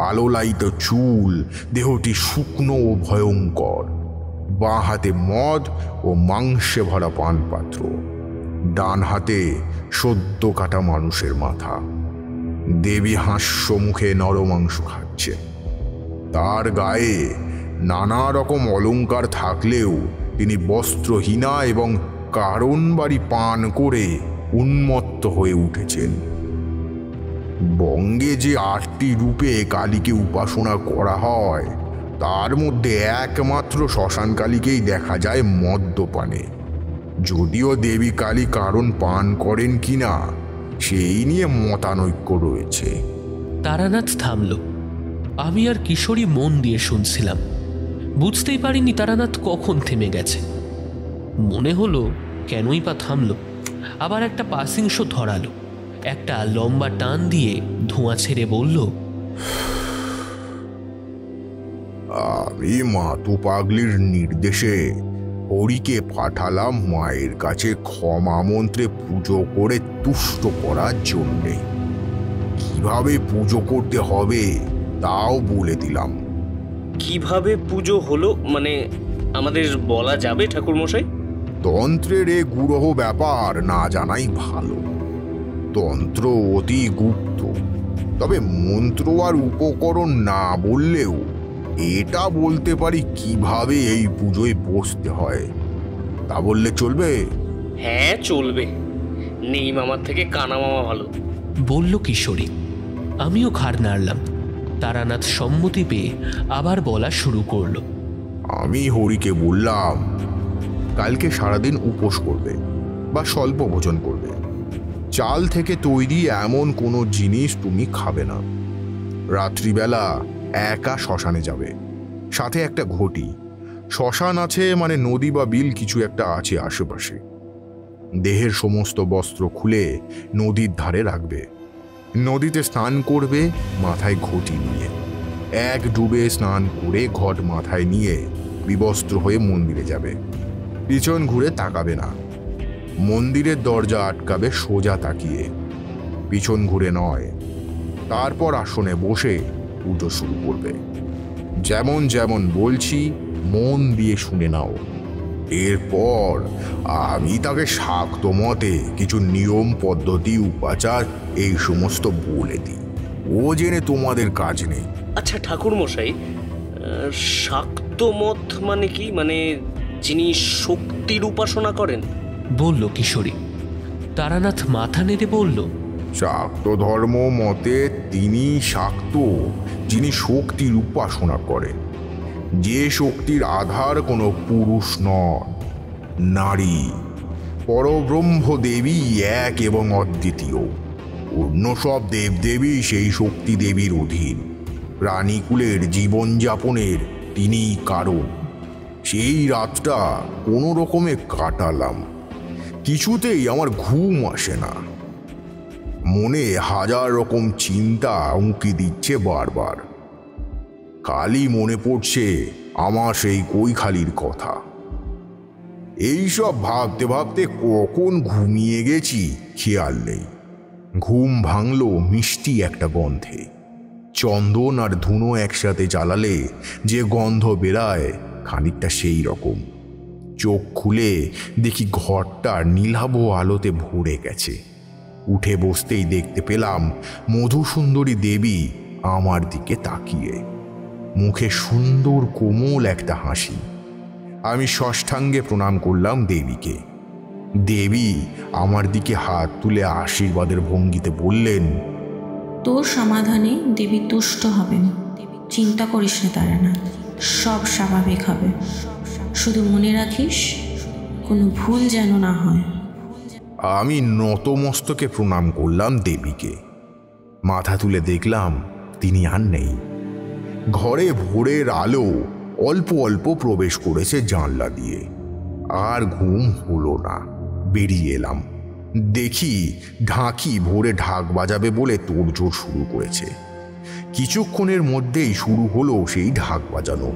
আলোলায়িত চুল, দেহটি শুকনো ও ভয়ঙ্কর। বাঁ হাতে মদ ও মাংসে ভরা পানপাত্র, ডান হাতে সদ্য কাটা মানুষের মাথা। দেবী হাস্য মুখে নরমাংস খাচ্ছে। তার গায়ে নানা রকম অলংকার থাকলেও তিনি বস্ত্রহীনা এবং কারণ বাড়ি পান করে উন্মত্ত হয়ে উঠেছেন। বঙ্গে যে 8টি রূপে কালীকে উপাসনা করা হয় তার মধ্যে একমাত্র শ্মশান কালীকেই দেখা যায় মদ্যপানে। যদিও দেবী কালী কারণ পান করেন কিনা সেই নিয়ে মতানৈক্য রয়েছে। তারানাথ থামল। আমি আর কিশোরী মন দিয়ে শুনছিলাম। বুঝতেই পারিনি তারানাথ কখন থেমে গেছে। মনে হলো কেনই বা থামল। আবার একটা পাসিং শো ধরালো। একটা লম্বা টান দিয়ে ধোঁয়া ছেড়ে বলল, আমি মাতু পাগলির নির্দেশে হরিকে পাঠালাম মায়ের কাছে ক্ষমা মন্ত্রে পুজো করে তুষ্ট করার জন্যে। কিভাবে পুজো করতে হবে তাও বলে দিলাম। কিভাবে পুজো হলো মানে আমাদের বলা যাবে ঠাকুরমশাই? তন্ত্রের এ গুরহ ব্যাপার না জানাই ভালো। তন্ত্র অতি গুপ্ত। তবে মন্ত্র আর উপকরণ না বললেও এটা বলতে পারি কিভাবে এই পুজোয় বসতে হয়। তা বললে চলবে? হ্যাঁ চলবে। নেই মামার থেকে কানা মামা ভালো, বলল কিশোরী। আমিও ঘাড় নাড়লাম। তারানাথ সম্মতি পেয়ে আবার বলা শুরু করলো। আমি হরিকে বললাম, কালকে সারাদিন উপোস করবে বা স্বল্প ভোজন করবে। চাল থেকে তৈরি এমন কোনো জিনিস তুমি খাবে না। রাত্রিবেলা একা শ্মশানে যাবে, সাথে একটা ঘটি। শ্মশান আছে মানে নদী বা বিল কিছু একটা আছে আশেপাশে। দেহের সমস্ত বস্ত্র খুলে নদীর ধারে রাখবে। নদীতে স্নান করবে মাথায় ঘটি নিয়ে। এক ডুবে স্নান করে ঘট মাথায় নিয়ে বিবস্ত্র হয়ে মন্দিরে যাবে। পিছন ঘুরে তাকাবে না। মন্দিরের দরজা আটকাবে সোজা তাকিয়ে, পিছন ঘুরে নয়। তারপর আসনে বসে পুজো শুরু করবে। যেমন যেমন বলছি মন দিয়ে শুনে নাও। এরপর আমি তাকে শাক্ত মতে কিছু নিয়ম পদ্ধতি উপাচার এই সমস্ত বলে দিই। ও জেনে তোমাদের কাজ নেই। আচ্ছা ঠাকুর মশাই, শাক্ত মত মানে কি? মানে যিনি শক্তির উপাসনা করেন? বলল কিশোরী। তারানাথ মাথা নেড়ে বলল, শাক্ত ধর্ম মতে তিনি শাক্ত, যিনি শক্তির উপাসনা করেন। যে শক্তির আধার কোনো পুরুষ নন, নারী। পরব্রহ্ম দেবী এক এবং অদ্বিতীয়। অন্য সব দেবদেবী সেই শক্তি দেবীর অধীন। প্রাণীকুলের জীবনযাপনের তিনিই কারণ। সেই রাতটা কোনো রকমে কাটালাম। কিছুতেই আমার ঘুম আসে না। মনে হাজার রকম চিন্তা উঁকি দিচ্ছে বারবার। কালই মনে পড়ছে আমার সেই কৈখালির কথা। এইসব ভাবতে ভাবতে কখন ঘুমিয়ে গেছি খেয়াল নেই। ঘুম ভাঙল মিষ্টি একটা গন্ধে। চন্দন আর ধুনো একসাথে জ্বালালে যে গন্ধ বেরায় খানিকটা সেই রকম। চোখ খুলে দেখি ঘরটা নীলাভ আলোতে ভরে গেছে। উঠে বসতেই দেখতে পেলাম মধুসুন্দরী দেবী আমার দিকে তাকিয়ে, মুখে সুন্দর কোমল একটা হাসি। আমি ষষ্ঠাঙ্গে প্রণাম করলাম দেবীকে। দেবী আমার দিকে হাত তুলে আশীর্বাদের ভঙ্গিতে বললেন, তোর সমাধানে দেবী তুষ্ট হবেন, চিন্তা করিস না তারানাথ, সব স্বাভাবিক হবে। শুধু মনে রাখিস কোনো ভুল যেন না হয়। আমি নতমস্তকে প্রণাম করলাম দেবীকে। মাথা তুলে দেখলাম তিনি আর নেই। ঘরে ভোরের আলো অল্প অল্প প্রবেশ করেছে জানলা দিয়ে। আর ঘুম হলো না। বেরিয়ে এলাম। দেখি ঢাকি ভোরে ঢাক বাজাবে বলে তোড়জোড় শুরু করেছে। কিছুক্ষণের মধ্যেই শুরু হলো সেই ঢাক বাজানো।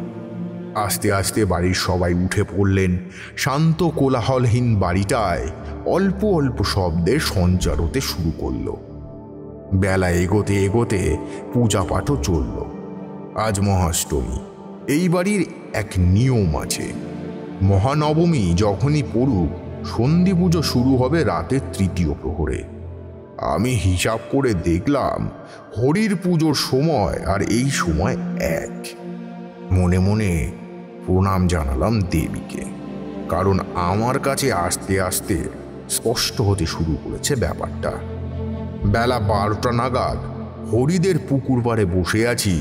আস্তে আস্তে বাড়ির সবাই উঠে পড়লেন। শান্ত কোলাহলহীন বাড়িটায় অল্প অল্প শব্দের সঞ্চার হতে শুরু করলো। বেলা এগোতে এগোতে পূজা পাঠও চলল। আজ মহাষ্টমী। এই বাড়ির এক নিয়ম আছে, মহানবমী যখনই পড়ুক সন্ধি পুজো শুরু হবে রাতের তৃতীয় প্রহরে। আমি হিসাব করে দেখলাম হরির পুজোর সময় আর এই সময় এক। মনে মনে প্রণাম জানালাম দেবীকে, কারণ আমার কাছে আস্তে আস্তে স্পষ্ট হতে শুরু করেছে ব্যাপারটা। বেলা 12টা নাগাদ হরিদের পুকুর পাড়ে বসে আছি।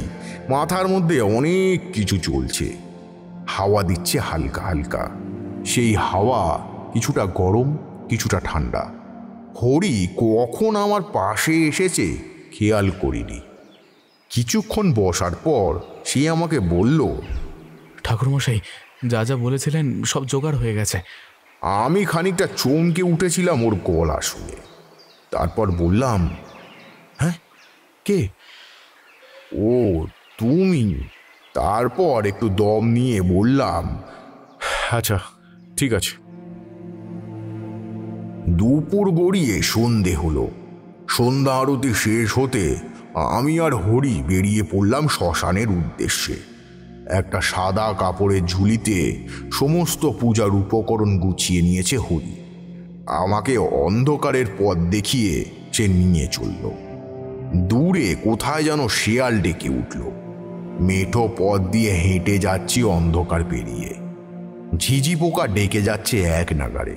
মাথার মধ্যে অনেক কিছু চলছে। হাওয়া দিচ্ছে হালকা হালকা। সেই হাওয়া কিছুটা গরম, কিছুটা ঠান্ডা। হরি কখন আমার পাশে এসেছে খেয়াল করিনি। কিছুক্ষণ বসার পর সে আমাকে বলল, ঠাকুরমশাই, যা যা বলেছিলেন সব জোগাড় হয়ে গেছে। আমি খানিকটা চমকে উঠেছিলাম ওর গলা শুনে। তারপর বললাম, হ্যাঁ কে? ও তুমি? তারপর একটু দম নিয়ে বললাম, আচ্ছা ঠিক আছে। দুপুর গড়িয়ে সন্ধে হলো। সন্ধ্যা আরতি শেষ হতে আমি আর হরি বেরিয়ে পড়লাম শ্মশানের উদ্দেশ্যে। একটা সাদা কাপড়ের ঝুলিতে সমস্ত পূজার উপকরণ গুছিয়ে নিয়েছে হরি। আমাকে অন্ধকারের পথ দেখিয়ে সে নিয়ে চলল। দূরে কোথায় যেন শেয়াল ডেকে উঠল। মেঠো পথ দিয়ে হেঁটে যাচ্ছি অন্ধকার পেরিয়ে। ঝিঝি পোকা ডেকে যাচ্ছে এক নাগারে।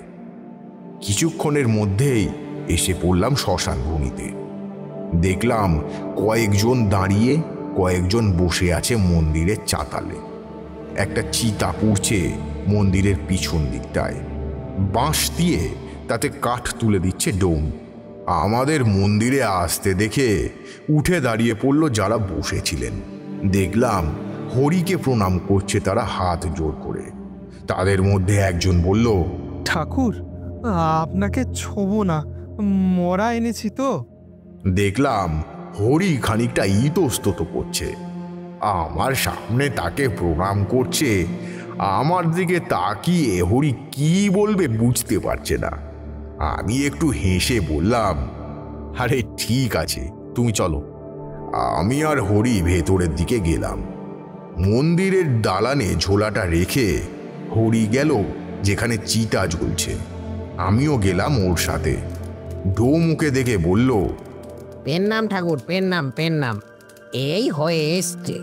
কিছুক্ষণের মধ্যেই এসে পড়লাম শ্মশান ভূমিতে। দেখলাম কয়েকজন দাঁড়িয়ে, কয়েকজন বসে আছে মন্দিরের চাতালে। একটা চিতা পুড়ছে মন্দিরের পিছন দিকটায়। বাঁশ দিয়ে তাতে কাঠ তুলে দিচ্ছে ডোম। আমাদের মন্দিরে আসতে দেখে উঠে দাঁড়িয়ে পড়ল যারা বসেছিলেন। দেখলাম হরিকে প্রণাম করছে তারা হাত জোড় করে। তাদের মধ্যে একজন বলল, ঠাকুর, আপনাকে ছোবো না, মরা এনেছি তো। দেখলাম হরি খানিকটা ইতস্তত করছে। আমার সামনে তাকে প্রণাম করছে, আমার দিকে তাকিয়ে হরি কি বলবে বুঝতে পারছে না। আমি একটু হেসে বললাম, আরে ঠিক আছে, তুমি চলো। আমি আর হরি ভেতরের দিকে গেলাম। মন্দিরের দালানে ঝোলাটা রেখে হরি গেল যেখানে চিতা জ্বলছে। আমিও গেলাম ওর সাথে। ঢো মুখে দেখে বলল, পেন নাম ঠাকুর, পেন নাম, এই হয়ে এসছে,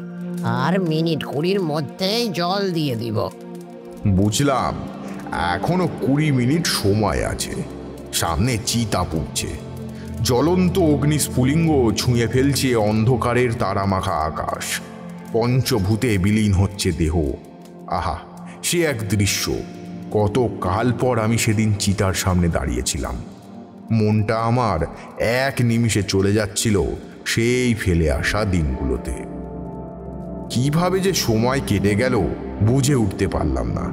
আর মিনিট 20 মধ্যেই জল দিয়ে দিব। বুঝলাম এখনো 20 মিনিট সময় আছে। সামনে চিতা পুড়ছে, জ্বলন্ত অগ্নিস্ফুলিঙ্গ ছুঁয়ে ফেলছে অন্ধকারের তারামাখা আকাশ, পঞ্চভূতে বিলীন হচ্ছে দেহ। আহা, সে এক দৃশ্য! কত কাল পর আমি সেদিন চিতার সামনে দাঁড়িয়েছিলাম। মনটা আমার এক নিমিষে চলে যাচ্ছিল সেই ফেলে আসা দিনগুলোতে। কিভাবে যে সময় কেটে গেল বুঝে উঠতে পারলাম না।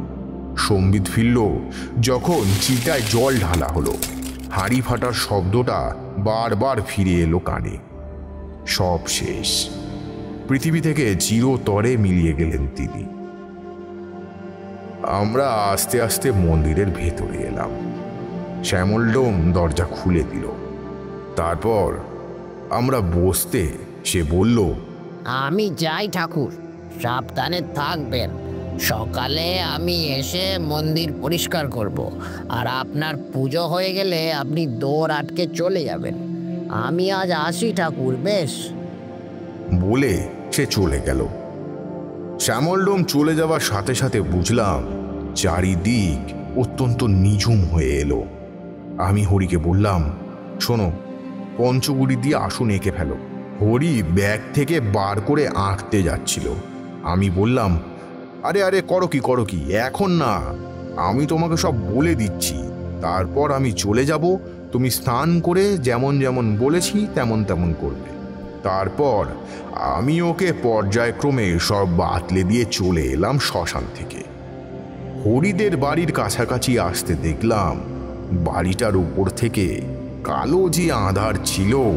সম্বিত ফিরল যখন চিতায় জল ঢালা হলো। হাঁড়ি ফাটার শব্দটা বারবার ফিরে এলো কানে। সব শেষ। পৃথিবী থেকে চিরতরে মিলিয়ে গেলেন তিনি। আমরা আস্তে আস্তে মন্দিরের ভেতরে এলাম। শ্যামলডোম দরজা খুলে দিল। তারপর আমরা বসতে সে বলল, আমি যাই ঠাকুর, সাবধানে থাকবেন। সকালে আমি এসে মন্দির পরিষ্কার করব, আর আপনার পুজো হয়ে গেলে আপনি দৌড় আটকে চলে যাবেন। আমি আজ আসি ঠাকুর, বেশ। বলে সে চলে গেল। শ্যামলডোম চলে যাওয়ার সাথে সাথে বুঝলাম চারিদিক অত্যন্ত নিঝুম হয়ে এলো। আমি হরিকে বললাম, শোনো, পঞ্চগুড়ি দিয়ে আসন এঁকে ফেলো। হরি ব্যাগ থেকে বার করে আঁকতে যাচ্ছিল। আমি বললাম, আরে আরে করো কি, এখন না, আমি তোমাকে সব বলে দিচ্ছি, তারপর আমি চলে যাব। তুমি স্নান করে যেমন যেমন বলেছি তেমন তেমন করবে। তারপর আমি ওকে পর্যায়ক্রমে সব বাতলে দিয়ে চলে এলাম শ্মশান থেকে। হরিদের বাড়ির কাছাকাছি আসতে দেখলাম বাড়িটার উপর থেকে কালো যে আঁধার ছিল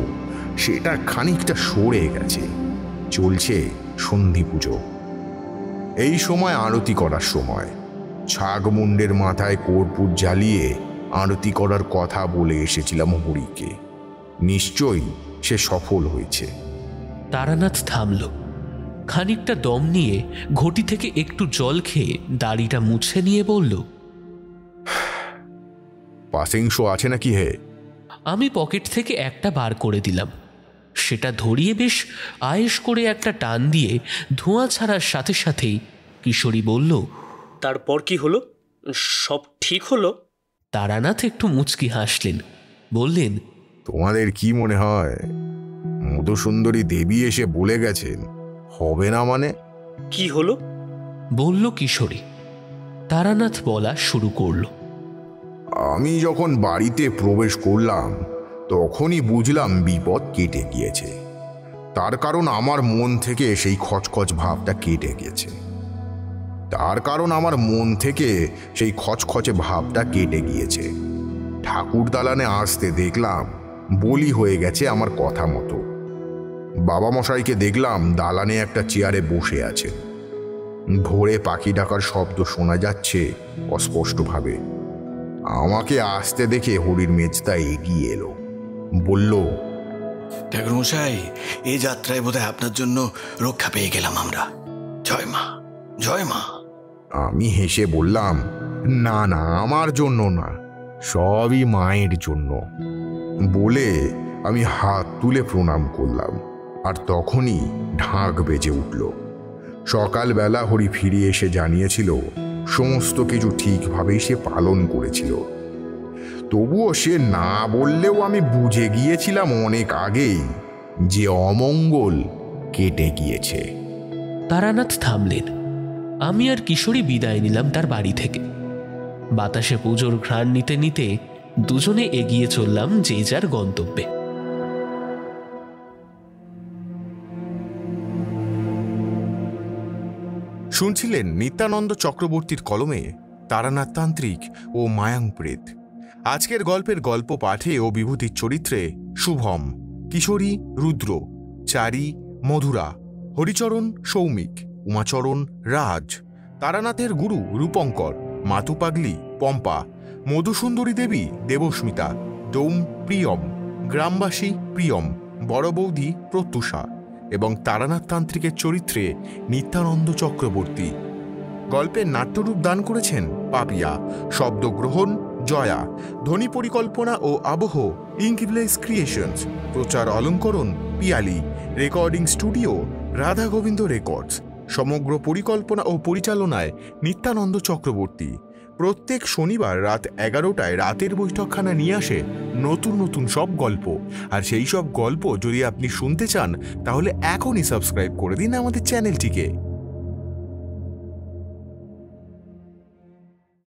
সেটা খানিকটা সরে গেছে। চলছে সন্ধি পুজো। এই সময় আরতি করার সময়। ছাগ মুন্ডের মাথায় কর্পূর জ্বালিয়ে আরতি করার কথা বলে এসেছিলাম হরিকে। নিশ্চয়ই সে সফল হয়েছে। তারানাথ থামল। খানিকটা দম নিয়ে ঘটি থেকে একটু জল খেয়ে দাড়িটা মুছে নিয়ে বলল, পাসিংশ আছে নাকি হে? আমি পকেট থেকে একটা বার করে দিলাম। সেটা ধরিয়ে বেশ আয়েশ করে একটা টান দিয়ে ধোঁয়া ছাড়ার সাথে সাথেই কিশোরী বলল, তারপর কি হলো? সব ঠিক হলো? তারানাথ একটু মুচকি হাসলেন, বললেন, তোমাদের কি মনে হয় মধুসুন্দরী দেবী এসে বলে গেছেন হবে না মানে? কি হলো? বলল কিশোরী। তারানাথ বলা শুরু করল, আমি যখন বাড়িতে প্রবেশ করলাম তখনই বুঝলাম বিপদ কেটে গিয়েছে। তার কারণ আমার মন থেকে সেই খচখচ ভাবটা কেটে গেছে। ঠাকুর দালানে আসতে দেখলাম বলি হয়ে গেছে আমার কথা মতো। বাবা মশাইকে দেখলাম দালানে একটা চেয়ারে বসে আছে। ভোরে পাখি ডাকার শব্দ শোনা যাচ্ছে অস্পষ্টভাবে। আমাকে আসতে দেখে হরির মেজদা এগিয়ে এলো, বলল, ঠাকুর মশাই, এই যাত্রায় বোধহয় আপনার জন্য রক্ষা পেয়ে গেলাম আমরা। জয় মা, জয় মা। আমি হেসে বললাম, না না, আমার জন্য না, সবই মায়ের জন্য। বলে আমি হাত তুলে প্রণাম করলাম। আর তখনই ঢাক বেজে উঠল। সকালবেলা হরি ফিরে এসে জানিয়েছিল সমস্ত কিছু ঠিকভাবেই সে পালন করেছিল। তবুও সে না বললেও আমি বুঝে গিয়েছিলাম অনেক আগেই যে অমঙ্গল কেটে গিয়েছে। তারানাথ থামলেন। আমি আর কিশোরী বিদায় নিলাম তার বাড়ি থেকে। বাতাসে পুজোর ঘ্রাণ নিতে নিতে দুজনে এগিয়ে চললাম যে যার গন্তব্যে। শুনছিলেন নিত্যানন্দ চক্রবর্তীর কলমে তারানাথ তান্ত্রিক ও মায়াং প্রেত। আজকের গল্পের গল্প পাঠে ও বিভূতির চরিত্রে শুভম, কিশোরী রুদ্র, চারি মধুরা, হরিচরণ সৌমিক, উমাচরণ রাজ, তারানাথের গুরু রূপঙ্কর, মাতু পাগলি পম্পা, মধুসুন্দরী দেবী দেবস্মিতা, ডোম প্রিয়ম, গ্রামবাসী প্রিয়ম, বড় বৌদি প্রত্যুষা এবং তারানাথ তান্ত্রিকের চরিত্রে নিত্যানন্দ চক্রবর্তী। গল্পের নাট্যরূপ দান করেছেন পাপিয়া, শব্দগ্রহণ জয়া, ধ্বনি পরিকল্পনা ও আবহ ইঙ্কভিলেজ ক্রিয়েশনস, প্রচার অলঙ্করণ Piyali, recording studio Radha Gobinda records, সমগ্র পরিকল্পনা ও পরিচালনায় নিত্যানন্দ চক্রবর্তী। প্রত্যেক শনিবার রাত 11টায় রাতের বৈঠকখানা নিয়ে আসে নতুন নতুন সব গল্প। আর সেই সব গল্প যদি আপনি শুনতে চান তাহলে এখনই সাবস্ক্রাইব করে দিন আমাদের চ্যানেলটিকে।